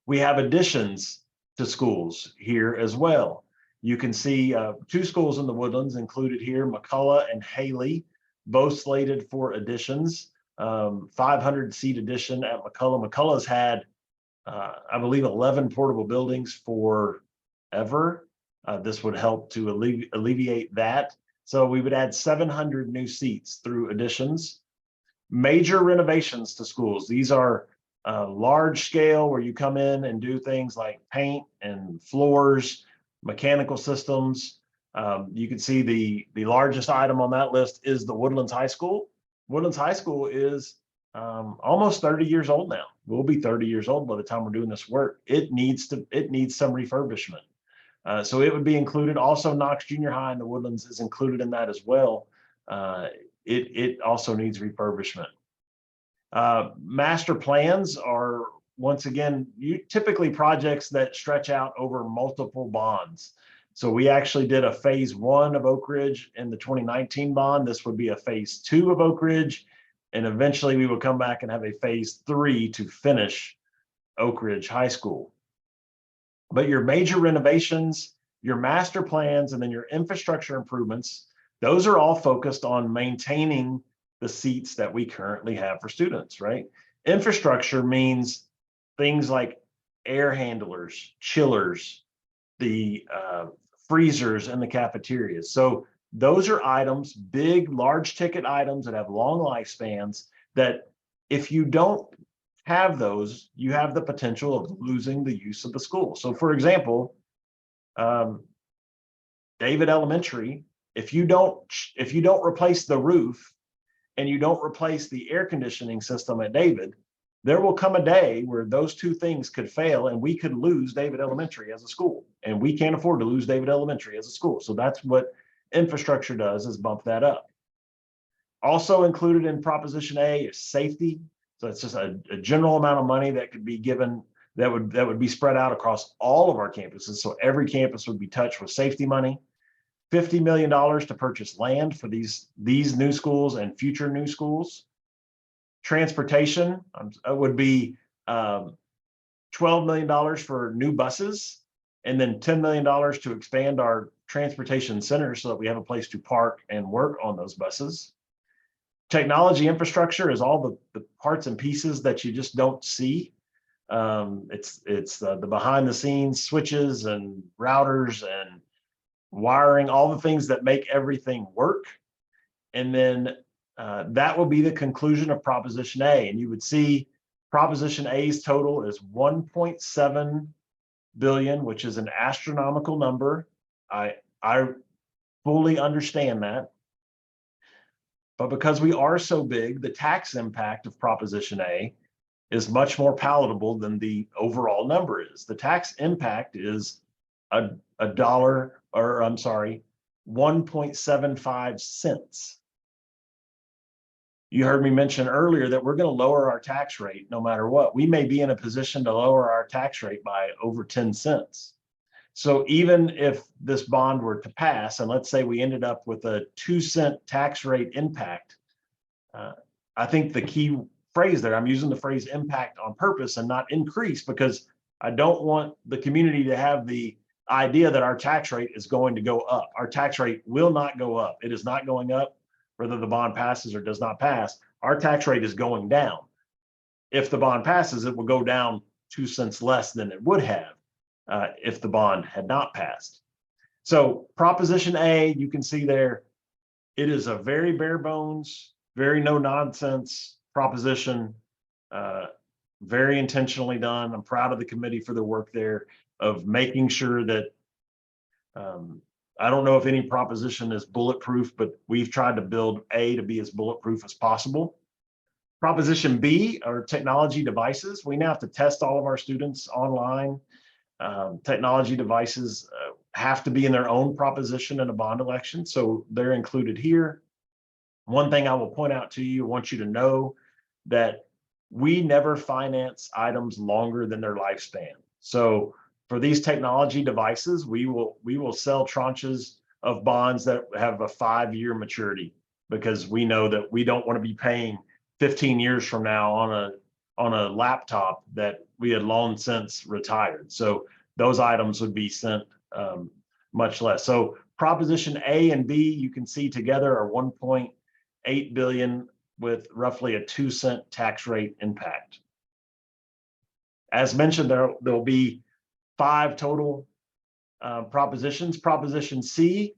We have additions to schools here as well. You can see 2 schools in the Woodlands included here, McCullough and Haley, both slated for additions. 500 seat addition at McCullough. McCullough's had, I believe, 11 portable buildings forever. This would help to alleviate that. So we would add 700 new seats through additions. major renovations to schools. These are large scale where you come in and do things like paint and floors, mechanical systems. You can see the largest item on that list is the Woodlands High School. Woodlands High School is almost 30 years old now. We'll be 30 years old by the time we're doing this work. It needs some refurbishment. So it would be included. Also, Knox Junior High in the Woodlands is included in that as well. It also needs refurbishment. Master plans are, once again, typically projects that stretch out over multiple bonds. So we actually did a phase 1 of Oak Ridge in the 2019 bond. This would be a phase 2 of Oak Ridge. And eventually we will come back and have a phase 3 to finish Oak Ridge High School. But your major renovations, your master plans, and then your infrastructure improvements, those are all focused on maintaining the seats that we currently have for students, right? Infrastructure means things like air handlers, chillers, the freezers in the cafeterias. So those are items, big, large ticket items that have long lifespans that if you don't have those, you have the potential of losing the use of the school. So for example, David Elementary, if you don't replace the roof and you don't replace the air conditioning system at David, there will come a day where those two things could fail and we could lose David Elementary as a school. And we can't afford to lose David Elementary as a school. So that's what infrastructure does, is bump that up. Also included in Proposition A is safety. So it's just a general amount of money that could be given that would be spread out across all of our campuses. So every campus would be touched with safety money. $50 million to purchase land for these new schools and future new schools. Transportation would be $12 million for new buses, and then $10 million to expand our transportation center so that we have a place to park and work on those buses. Technology infrastructure is all the parts and pieces that you just don't see. It's the behind the scenes switches and routers and wiring, all the things that make everything work. And then that will be the conclusion of Proposition A. And you would see Proposition A's total is 1.7 billion, which is an astronomical number. I fully understand that. But because we are so big, the tax impact of Proposition A is much more palatable than the overall number is. The tax impact is $1.75 cents. You heard me mention earlier that we're going to lower our tax rate no matter what. We may be in a position to lower our tax rate by over 10 cents. So even if this bond were to pass, and let's say we ended up with a 2-cent tax rate impact, I think the key phrase there, I'm using the phrase impact on purpose and not increase, because I don't want the community to have the idea that our tax rate is going to go up. Our tax rate will not go up. It is not going up, whether the bond passes or does not pass. Our tax rate is going down. If the bond passes, it will go down 2 cents less than it would have if the bond had not passed. So Proposition A, you can see there, it is a very bare bones, very no nonsense proposition, very intentionally done. I'm proud of the committee for the work there of making sure that, I don't know if any proposition is bulletproof, but we've tried to build A to be as bulletproof as possible. Proposition B are technology devices. We now have to test all of our students online. Technology devices have to be in their own proposition in a bond election, so they're included here. One thing I will point out to you, I want you to know that we never finance items longer than their lifespan. So for these technology devices, we will sell tranches of bonds that have a 5-year maturity, because we know that we don't want to be paying 15 years from now on a laptop that we had long since retired. So those items would be sent much less. So Proposition A and B, you can see together are 1.8 billion with roughly a 2-cent tax rate impact. As mentioned, there will be 5 total propositions. Proposition C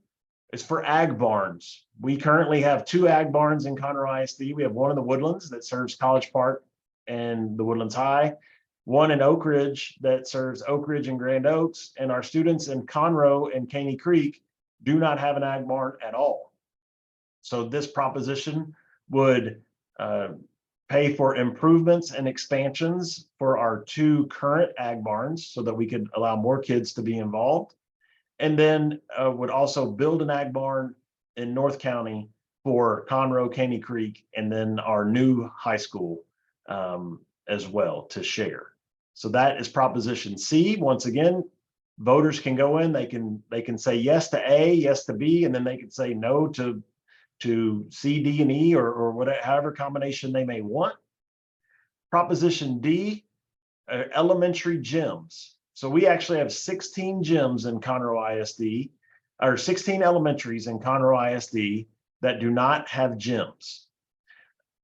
is for ag barns. We currently have 2 ag barns in Conroe ISD. We have one in the Woodlands that serves College Park and the Woodlands High, one in Oak Ridge that serves Oak Ridge and Grand Oaks, and our students in Conroe and Caney Creek do not have an ag barn at all. So this proposition would pay for improvements and expansions for our 2 current ag barns so that we could allow more kids to be involved. And then would also build an ag barn in North County for Conroe, Caney Creek, and then our new high school as well to share. So that is proposition C. Once again, voters can go in, they can say yes to A, yes to B, and then they can say no to C, D, and E, or whatever, however combination they may want. Proposition D, elementary gyms. So we actually have 16 gyms in Conroe ISD, or 16 elementaries in Conroe ISD that do not have gyms.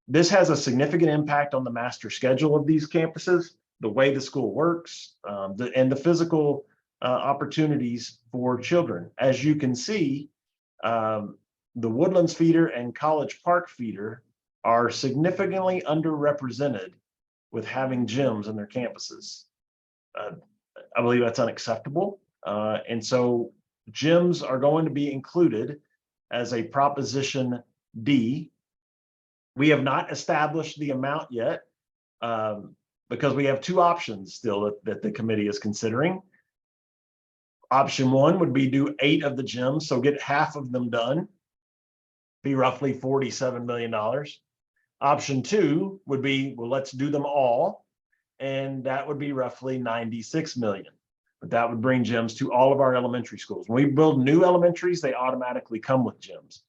This has a significant impact on the master schedule of these campuses, the way the school works, and the physical opportunities for children. As you can see, the Woodlands feeder and College Park feeder are significantly underrepresented with having gyms in their campuses. I believe that's unacceptable. And so gyms are going to be included as a proposition D. We have not established the amount yet because we have 2 options still that the committee is considering. Option 1 would be do 8 of the gyms, so get half of them done, be roughly $47 million. Option 2 would be, well, let's do them all, and that would be roughly 96 million. But that would bring gyms to all of our elementary schools. When we build new elementaries, they automatically come with gyms.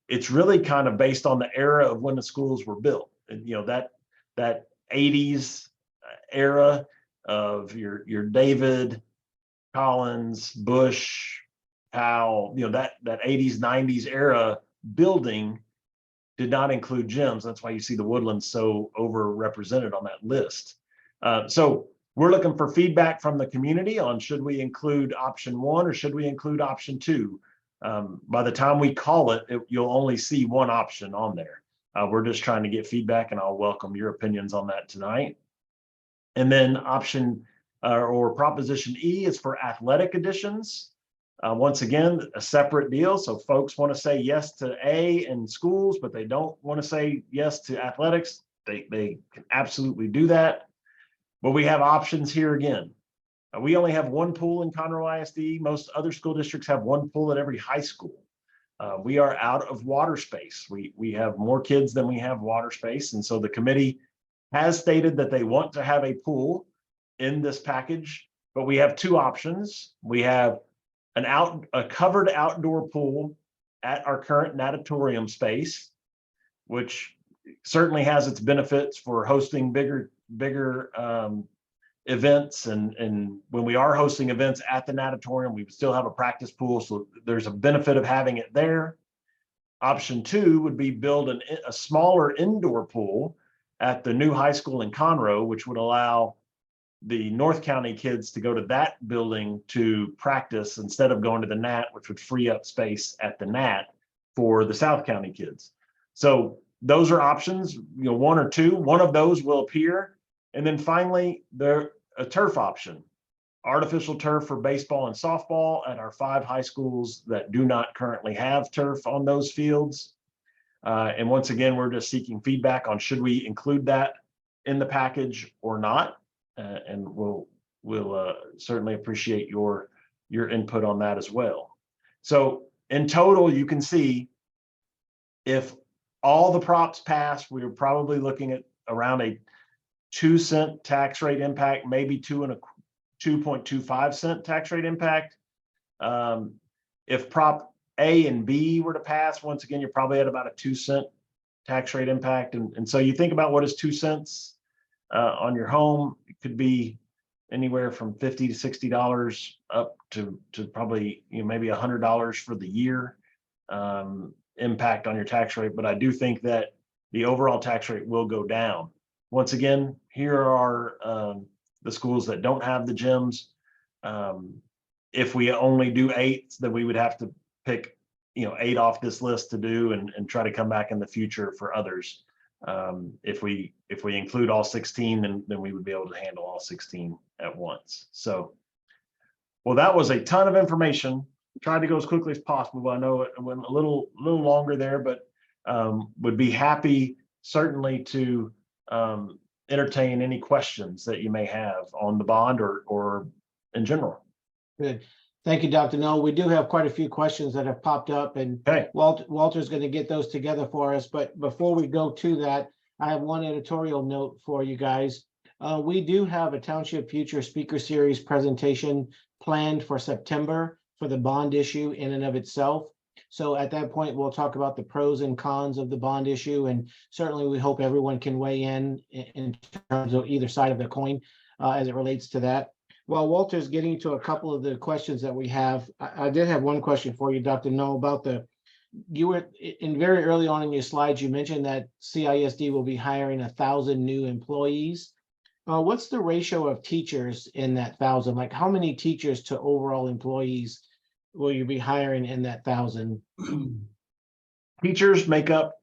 It's really kind of based on the era of when the schools were built. And, you know, that 80s era of your David, Collins, Bush, Powell, you know, that 80s, 90s era building did not include gyms. That's why you see the Woodlands so overrepresented on that list. So we're looking for feedback from the community on should we include option 1 or should we include option 2. By the time we call it, you'll only see one option on there. We're just trying to get feedback, and I'll welcome your opinions on that tonight. And then option or proposition E is for athletic additions. Once again, a separate deal. So folks want to say yes to A in schools, but they don't want to say yes to athletics. They can absolutely do that. But we have options here again. We only have 1 pool in Conroe ISD. Most other school districts have 1 pool at every high school. We are out of water space. We have more kids than we have water space. And so the committee has stated that they want to have a pool in this package, but we have 2 options. We have a covered outdoor pool at our current natatorium space, which certainly has its benefits for hosting bigger events. And when we are hosting events at the natatorium, we still have a practice pool. So there's a benefit of having it there. Option 2 would be build a smaller indoor pool at the new high school in Conroe, which would allow the North County kids to go to that building to practice instead of going to the Nat, which would free up space at the Nat for the South County kids. So those are options, 1 or 2. One of those will appear. And then finally, a turf option, artificial turf for baseball and softball at our 5 high schools that do not currently have turf on those fields. And once again, we're just seeking feedback on should we include that in the package or not. And we'll certainly appreciate your input on that as well. So in total, you can see if all the props pass, we're probably looking at around a 2-cent tax rate impact, maybe 2.25 cent tax rate impact. If Prop A and B were to pass, once again, you're probably at about a 2-cent tax rate impact. And so you think about what is 2 cents on your home. It could be anywhere from $50 to $60 up to probably maybe $100 for the year impact on your tax rate. But I do think that the overall tax rate will go down. Once again, here are the schools that don't have the gyms. If we only do 8, then we would have to pick 8 off this list to do and try to come back in the future for others. If we include all 16, then we would be able to handle all 16 at once. So, well, that was a ton of information. Tried to go as quickly as possible, but I know it went a little longer there, but would be happy certainly to entertain any questions that you may have on the bond or in general. Good. Thank you, Dr. Null. We do have quite a few questions that have popped up, and Okay. Walter's going to get those together for us. But before we go to that, I have one editorial note for you guys. We do have a Township Future Speaker Series presentation planned for September for the bond issue in and of itself. So at that point, we'll talk about the pros and cons of the bond issue, and certainly we hope everyone can weigh in terms of either side of the coin as it relates to that. While Walter's getting to a couple of the questions that we have, I did have one question for you, Dr. Null, about you were in very early on in your slides, you mentioned that CISD will be hiring 1,000 new employees. What's the ratio of teachers in that 1,000? Like, how many teachers to overall employees will you be hiring in that 1,000? Teachers make up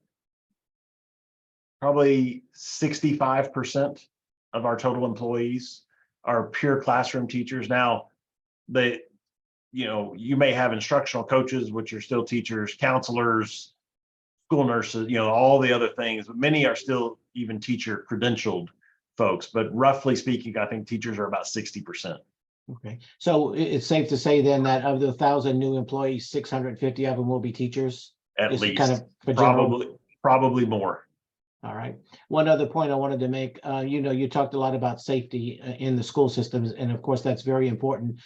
probably 65% of our total employees are pure classroom teachers. Now, you may have instructional coaches, which are still teachers, counselors, school nurses, all the other things, but many are still even teacher credentialed folks. But roughly speaking, I think teachers are about 60%. Okay, so it's safe to say then that of the 1,000 new employees, 650 of them will be teachers? At Just least, kind of for general. probably more. All right. One other point I wanted to make, you talked a lot about safety in the school systems, and of course, that's very important.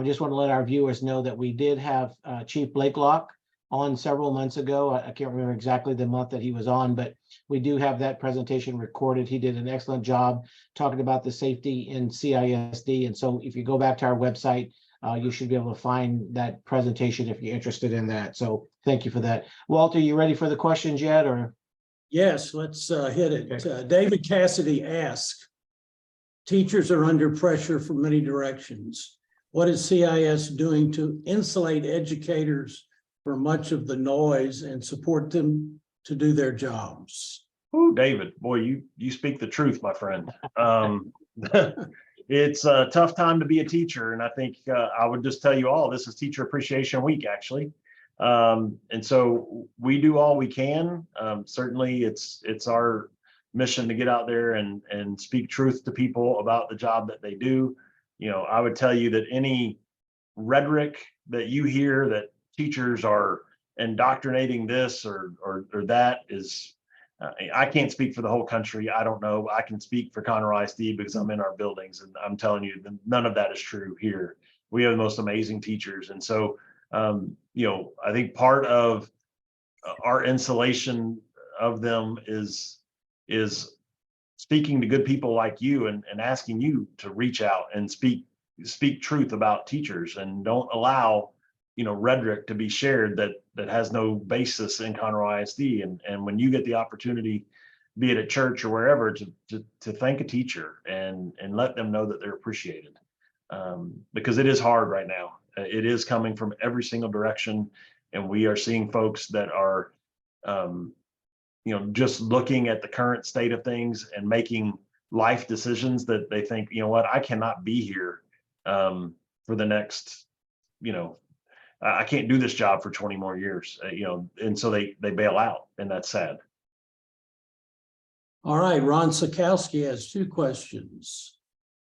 Just want to let our viewers know that we did have Chief Blakelock on several months ago. I can't remember exactly the month that he was on, but we do have that presentation recorded. He did an excellent job talking about the safety in CISD. And so if you go back to our website, you should be able to find that presentation if you're interested in that. So thank you for that. Walter, you ready for the questions yet, or? Yes, let's hit it. Okay. David Cassidy asks, teachers are under pressure from many directions. What is CIS doing to insulate educators from much of the noise and support them to do their jobs? Oh, David, boy, you speak the truth, my friend. It's a tough time to be a teacher. And I think I would just tell you all, this is Teacher Appreciation Week, actually. And so we do all we can. Certainly it's our mission to get out there and speak truth to people about the job that they do. I would tell you that any rhetoric that you hear that teachers are indoctrinating this or that is, I can't speak for the whole country. I don't know. I can speak for Conroe ISD because I'm in our buildings, and I'm telling you, none of that is true here. We have the most amazing teachers. And so, I think part of our insulation of them is speaking to good people like you and asking you to reach out and speak truth about teachers, and don't allow rhetoric to be shared that has no basis in Conroe ISD. And when you get the opportunity, be it at church or wherever, to thank a teacher and let them know that they're appreciated, because it is hard right now. It is coming from every single direction, and we are seeing folks that are just looking at the current state of things and making life decisions that they think, what, I cannot be here for the next, I can't do this job for 20 more years, and so they bail out, and that's sad. All right, Ron Sikowski has 2 questions.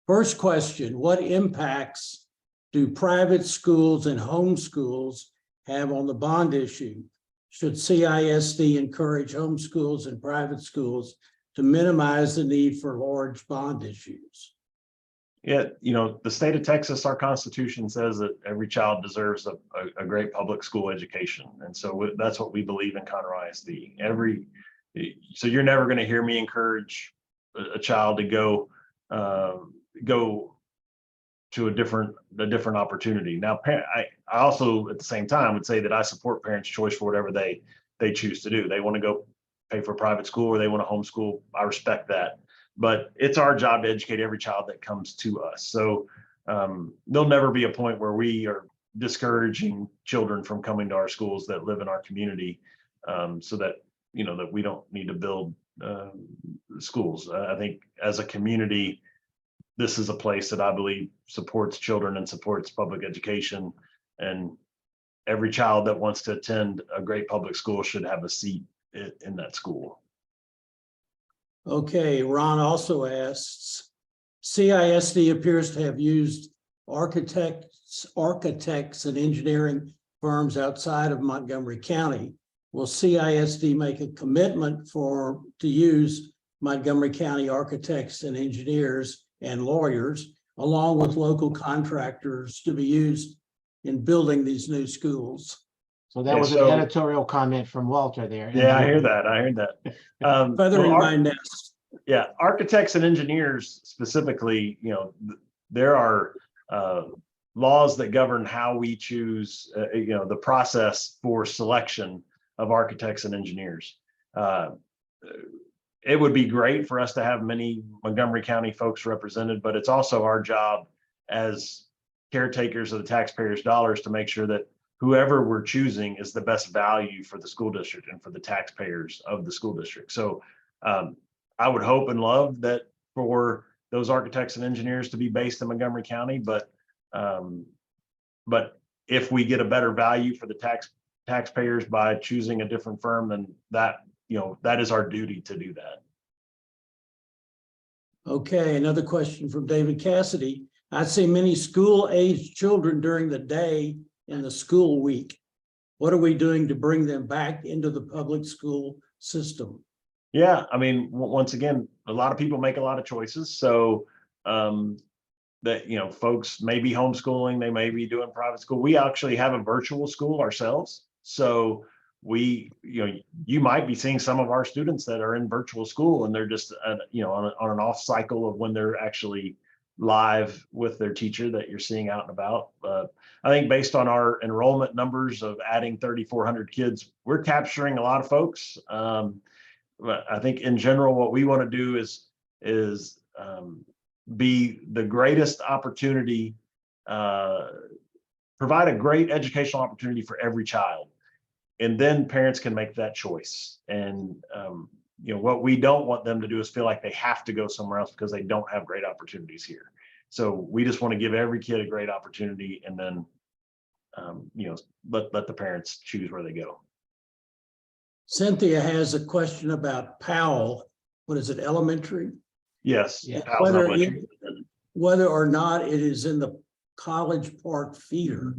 First question, what impacts do private schools and homeschools have on the bond issue? Should CISD encourage homeschools and private schools to minimize the need for large bond issues? Yeah, the state of Texas, our Constitution says that every child deserves a great public school education. And so that's what we believe in Conroe ISD. So you're never going to hear me encourage a child to go to a different opportunity. Now, I also at the same time would say that I support parents' choice for whatever they choose to do. They want to go pay for private school or they want to homeschool. I respect that. But it's our job to educate every child that comes to us. So there'll never be a point where we are discouraging children from coming to our schools that live in our community, so that, that we don't need to build schools. I think as a community, this is a place that I believe supports children and supports public education, and every child that wants to attend a great public school should have a seat in that school. Okay, Ron also asks, CISD appears to have used architects and engineering firms outside of Montgomery County. Will CISD make a commitment to use Montgomery County architects and engineers and lawyers, along with local contractors, to be used in building these new schools? So that was an editorial comment from Walter there. Yeah, I heard that. Feather in my nest. Yeah, architects and engineers specifically, there are laws that govern how we choose, the process for selection of architects and engineers. It would be great for us to have many Montgomery County folks represented, but it's also our job as caretakers of the taxpayers' dollars to make sure that whoever we're choosing is the best value for the school district and for the taxpayers of the school district. So I would hope and love that for those architects and engineers to be based in Montgomery County, but if we get a better value for the taxpayers by choosing a different firm, then that is our duty to do that. Okay, another question from David Cassidy. I see many school-aged children during the day in the school week. What are we doing to bring them back into the public school system? Yeah, I mean, once again, a lot of people make a lot of choices. So that, folks may be homeschooling, they may be doing private school. We actually have a virtual school ourselves. So you might be seeing some of our students that are in virtual school, and they're just, on an off cycle of when they're actually live with their teacher that you're seeing out and about. I think based on our enrollment numbers of adding 3,400 kids, we're capturing a lot of folks. But I think in general, what we want to do is be the greatest opportunity, provide a great educational opportunity for every child. And then parents can make that choice. And, what we don't want them to do is feel like they have to go somewhere else because they don't have great opportunities here. So we just want to give every kid a great opportunity, and then, let the parents choose where they go. Cynthia has a question about Powell. What is it, elementary? Yes. Yeah. Whether or not it is in the College Park feeder.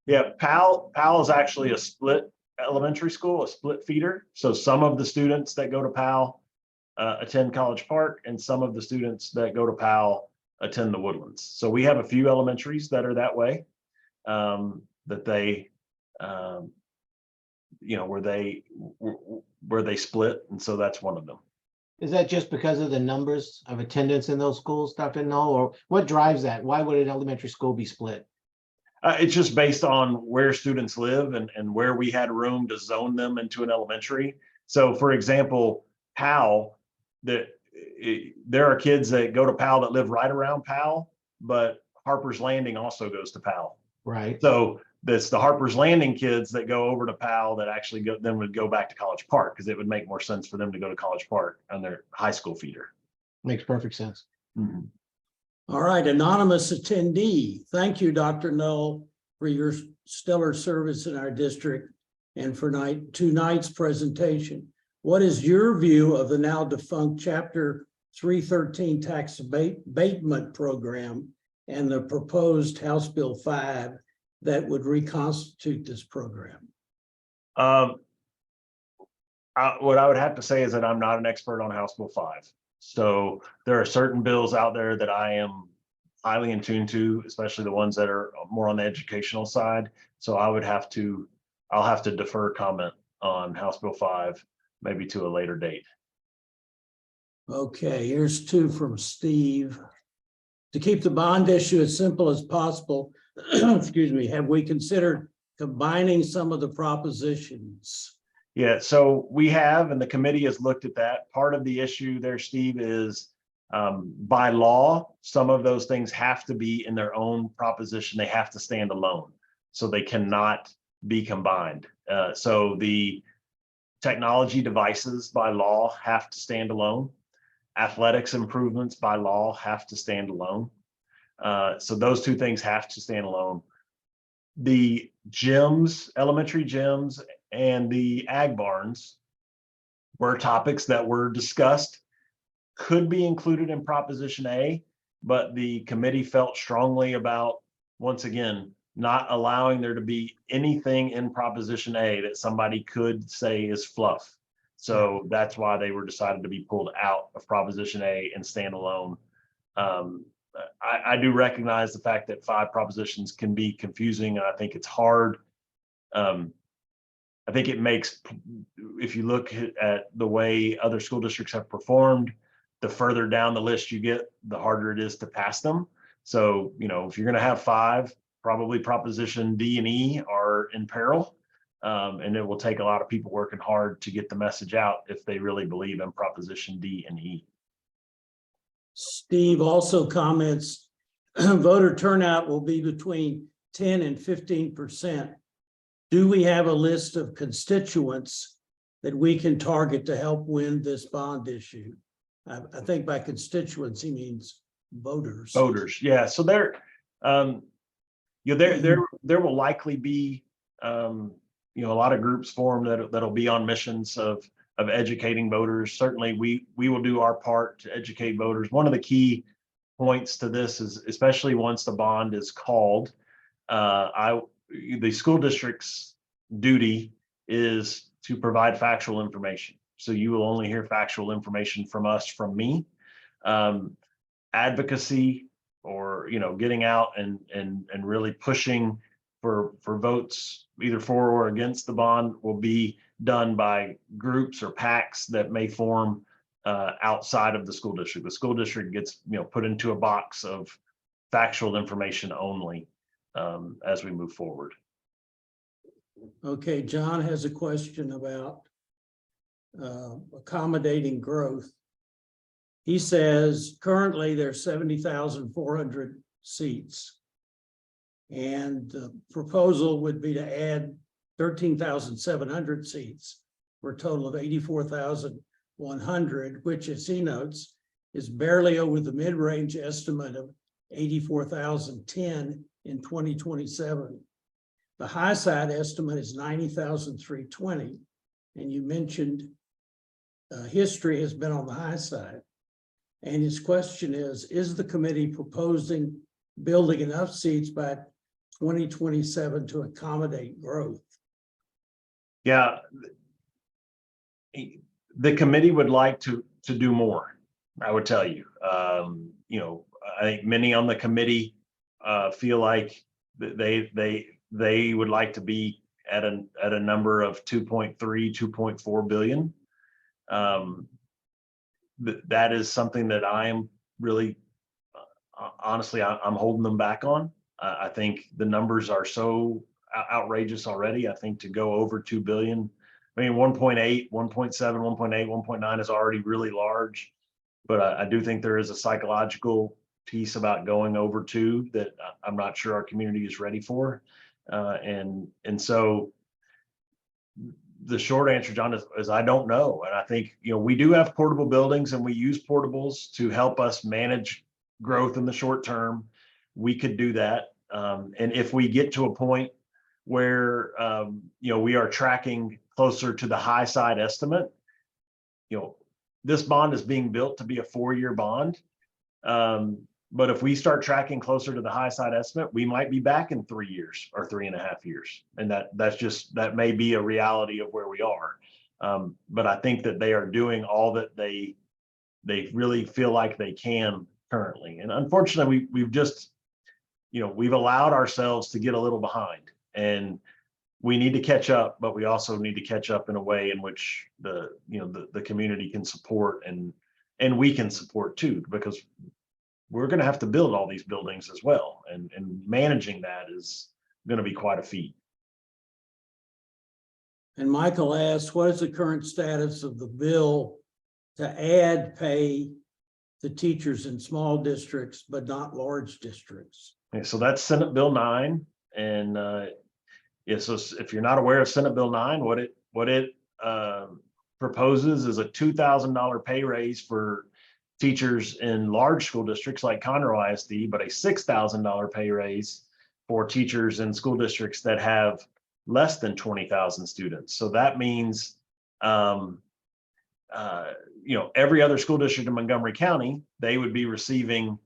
Yeah, Powell is actually a split elementary school, a split feeder. So some of the students that go to Powell attend College Park, and some of the students that go to Powell attend the Woodlands. So we have a few elementaries that are that way, that they, where they split. And so that's one of them. Is that just because of the numbers of attendance in those schools, Dr. Null, or what drives that? Why would an elementary school be split? It's just based on where students live and where we had room to zone them into an elementary. So for example, Powell, there are kids that go to Powell that live right around Powell, but Harper's Landing also goes to Powell. Right. So that's the Harper's Landing kids that go over to Powell that actually would go back to College Park, because it would make more sense for them to go to College Park on their high school feeder. Makes perfect sense. Mm-hmm. All right, anonymous attendee. Thank you, Dr. Null, for your stellar service in our district and for tonight's presentation. What is your view of the now defunct Chapter 313 tax abatement program and the proposed House Bill 5 that would reconstitute this program? What I would have to say is that I'm not an expert on House Bill 5. So there are certain bills out there that I am highly in tune to, especially the ones that are more on the educational side. So I'll have to defer comment on House Bill 5, maybe to a later date. Okay, here's two from Steve. To keep the bond issue as simple as possible, excuse me, have we considered combining some of the propositions? Yeah, so we have, and the committee has looked at that. Part of the issue there, Steve, is by law, some of those things have to be in their own proposition. They have to stand alone. so they cannot be combined. So the technology devices by law have to stand alone. Athletics improvements by law have to stand alone. So those two things have to stand alone. The gyms, elementary gyms, and the ag barns were topics that were discussed, could be included in Proposition A, but the committee felt strongly about, once again, not allowing there to be anything in Proposition A that somebody could say is fluff. So that's why they were decided to be pulled out of Proposition A and stand alone. I do recognize the fact that 5 propositions can be confusing, and I think it's hard. I think it makes, if you look at the way other school districts have performed, the further down the list you get, the harder it is to pass them. So, if you're going to have 5, probably Proposition D and E are in peril. And it will take a lot of people working hard to get the message out if they really believe in Proposition D and E. Steve also comments, voter turnout will be between 10 and 15%. Do we have a list of constituents that we can target to help win this bond issue? I think by constituents, he means voters. Voters, yeah. So there will likely be, a lot of groups formed that'll be on missions of educating voters. Certainly, we will do our part to educate voters. One of the key points to this is, especially once the bond is called, the school district's duty is to provide factual information. So you will only hear factual information from us, from me. Advocacy, or getting out and really pushing for votes either for or against the bond, will be done by groups or PACs that may form outside of the school district. The school district gets put into a box of factual information only as we move forward. Okay, John has a question about accommodating growth. He says currently there's 70,400 seats, and the proposal would be to add 13,700 seats for a total of 84,100, which, as he notes, is barely over the mid-range estimate of 84,010 in 2027. The high side estimate is 90,320, and you mentioned history has been on the high side. And his question is the committee proposing building enough seats by 2027 to accommodate growth? Yeah, the committee would like to do more, I would tell you. I think many on the committee feel like they would like to be at a number of 2.3, 2.4 billion. That is something that I am really, honestly, I'm holding them back on. I think the numbers are so outrageous already. I think to go over 2 billion, 1.8, 1.7, 1.8, 1.9 is already really large, but I do think there is a psychological piece about going over 2 that I'm not sure our community is ready for. And so the short answer, John, is I don't know. And I think, we do have portable buildings and we use portables to help us manage growth in the short term. We could do that. And if we get to a point where, we are tracking closer to the high side estimate, this bond is being built to be a 4-year bond. But if we start tracking closer to the high side estimate, we might be back in 3 years or 3.5 years. And that may be a reality of where we are. But I think that they are doing all that they really feel like they can currently. And unfortunately, we've just, we've allowed ourselves to get a little behind, and we need to catch up, but we also need to catch up in a way in which the community can support, and we can support too, because we're going to have to build all these buildings as well. And managing that is going to be quite a feat. And Michael asks, what is the current status of the bill to add pay to teachers in small districts, but not large districts? Okay, so that's Senate Bill 9. And Yeah, so if you're not aware of Senate Bill 9, what it proposes is a $2,000 pay raise for teachers in large school districts like Conroe ISD, but a $6,000 pay raise for teachers in school districts that have less than 20,000 students. So that means, every other school district in Montgomery County, they would be receiving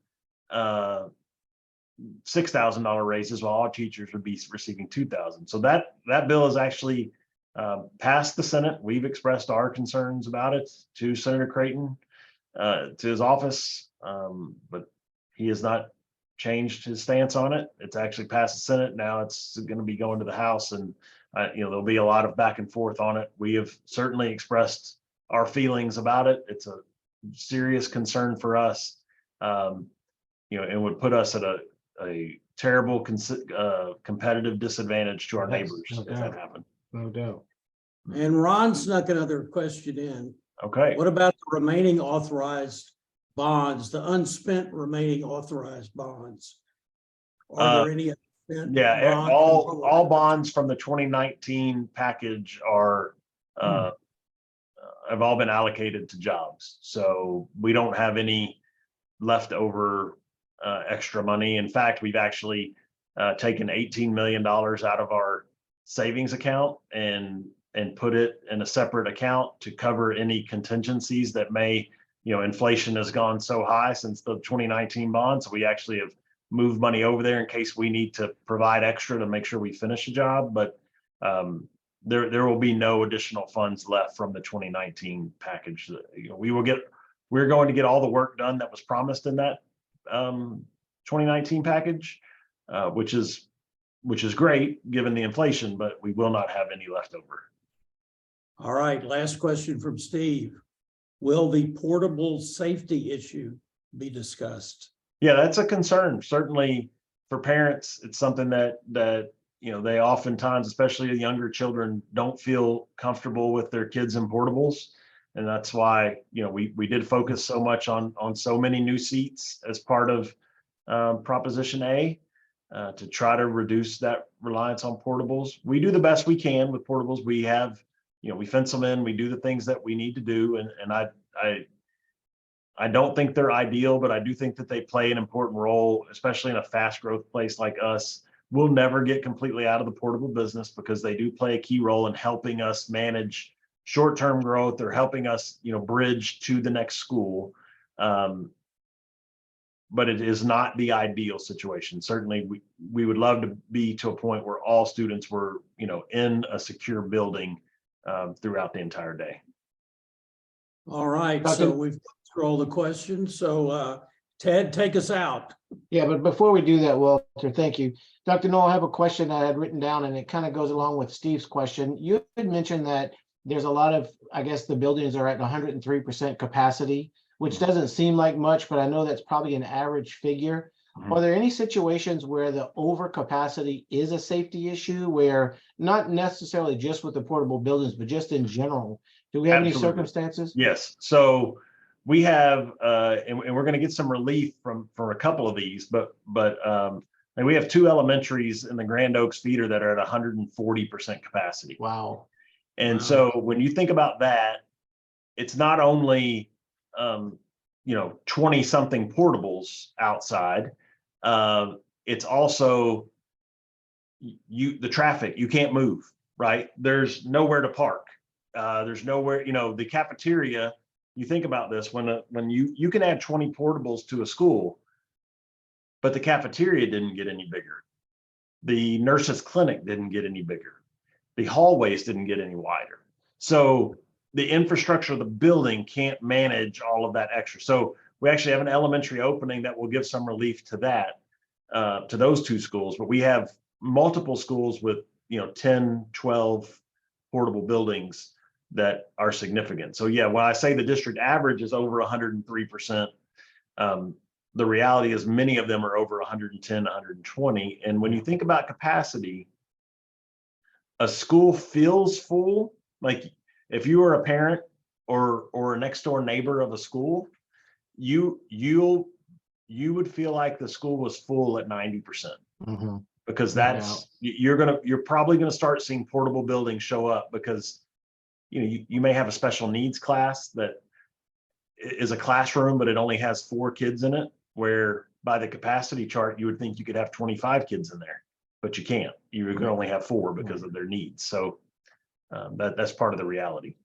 $6,000 raises, while all teachers would be receiving $2,000. So that bill is actually passed the Senate. We've expressed our concerns about it to Senator Creighton, to his office, but he has not changed his stance on it. It's actually passed the Senate. Now it's going to be going to the House, and there'll be a lot of back and forth on it. We have certainly expressed our feelings about it. It's a serious concern for us, and would put us at a terrible competitive disadvantage to our Yes, neighbors no if that doubt. happened. No doubt. And Ron snuck another question in. Okay. What about the remaining authorized bonds, the unspent remaining authorized bonds? Are there any? unspent Yeah, bonds? all bonds from the 2019 package are have all been allocated to jobs. So we don't have any leftover extra money. In fact, we've actually taken $18 million out of our savings account and put it in a separate account to cover any contingencies that may, inflation has gone so high since the 2019 bonds. We actually have moved money over there in case we need to provide extra to make sure we finish the job. But there will be no additional funds left from the 2019 package. We're going to get all the work done that was promised in that 2019 package, which is great given the inflation, but we will not have any left over. All right, last question from Steve. Will the portable safety issue be discussed? Yeah, that's a concern. Certainly for parents, it's something that they oftentimes, especially the younger children, don't feel comfortable with their kids in portables. And that's why, we did focus so much on so many new seats as part of Proposition A to try to reduce that reliance on portables. We do the best we can with portables. We have, we fence them in, we do the things that we need to do. And I don't think they're ideal, but I do think that they play an important role, especially in a fast growth place like us. We'll never get completely out of the portable business because they do play a key role in helping us manage short-term growth. They're helping us, bridge to the next school. But it is not the ideal situation. Certainly we would love to be to a point where all students were, in a secure building throughout the entire day. All right, so we've gone through all the questions. So Ted, take us out. Yeah, but before we do that, Walter, thank you. Dr. Null, I have a question I had written down, and it kind of goes along with Steve's question. You had mentioned that there's a lot of, I guess the buildings are at 103% capacity, which doesn't seem like much, but I know that's probably an average figure. Mhm. Are there any situations where the overcapacity is a safety issue, where not necessarily just with the portable buildings, but just in general? Do we have any Absolutely. circumstances? Yes. So we have, and we're going to get some relief for a couple of these, but and we have two elementaries in the Grand Oaks feeder that are at 140% capacity. Wow. And Wow. so when you think about that, it's not only 20 something portables outside. It's also the traffic. You can't move, right? There's nowhere to park. There's nowhere, the cafeteria. You think about this when you can add 20 portables to a school, but the cafeteria didn't get any bigger. The nurse's clinic didn't get any bigger. The hallways didn't get any wider. So the infrastructure of the building can't manage all of that extra. So we actually have an elementary opening that will give some relief to that, to those two schools, but we have multiple schools with, 10, 12 portable buildings that are significant. So yeah, when I say the district average is over 103%, the reality is many of them are over 110, 120. And when you think about capacity, a school feels full. Like if you are a parent or a next door neighbor of a school, you would feel like the school was full at 90%. Mm-hmm. because No you're probably gonna start seeing portable buildings show up, because you may have a special needs class that is a classroom, but it only has 4 kids in it, where by the capacity chart, you would think you could have 25 kids in there, but you can't. You can only have 4 because of their needs. So that's part of the reality.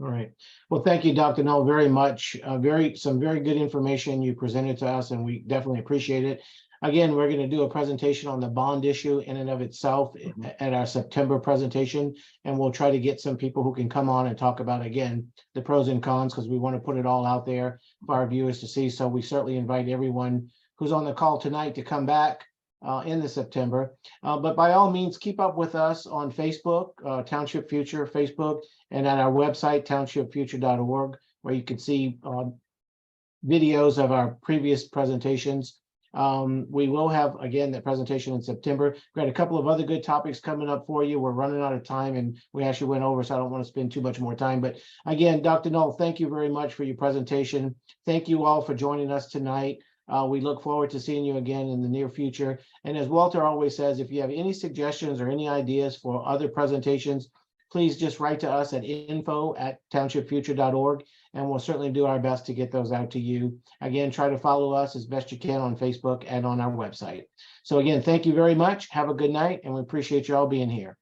All right. Well, thank you, Dr. Null, very much. Some very good information you presented to us, and we definitely appreciate it. Again, we're going to do a presentation on the bond issue in and of itself at our September presentation, and we'll try to get some people who can come on and talk about, again, the pros and cons, because we want to put it all out there for our viewers to see. So we certainly invite everyone who's on the call tonight to come back in the September. But by all means, keep up with us on Facebook, Township Future Facebook, and at our website, townshipfuture.org, where you can see videos of our previous presentations. We will have, again, the presentation in September. We've got a couple of other good topics coming up for you. We're running out of time, and we actually went over, so I don't want to spend too much more time. But again, Dr. Null, thank you very much for your presentation. Thank you all for joining us tonight. We look forward to seeing you again in the near future. And as Walter always says, if you have any suggestions or any ideas for other presentations, please just write to us at info@townshipfuture.org, and we'll certainly do our best to get those out to you. Again, try to follow us as best you can on Facebook and on our website. So again, thank you very much. Have a good night, and we appreciate you all being here.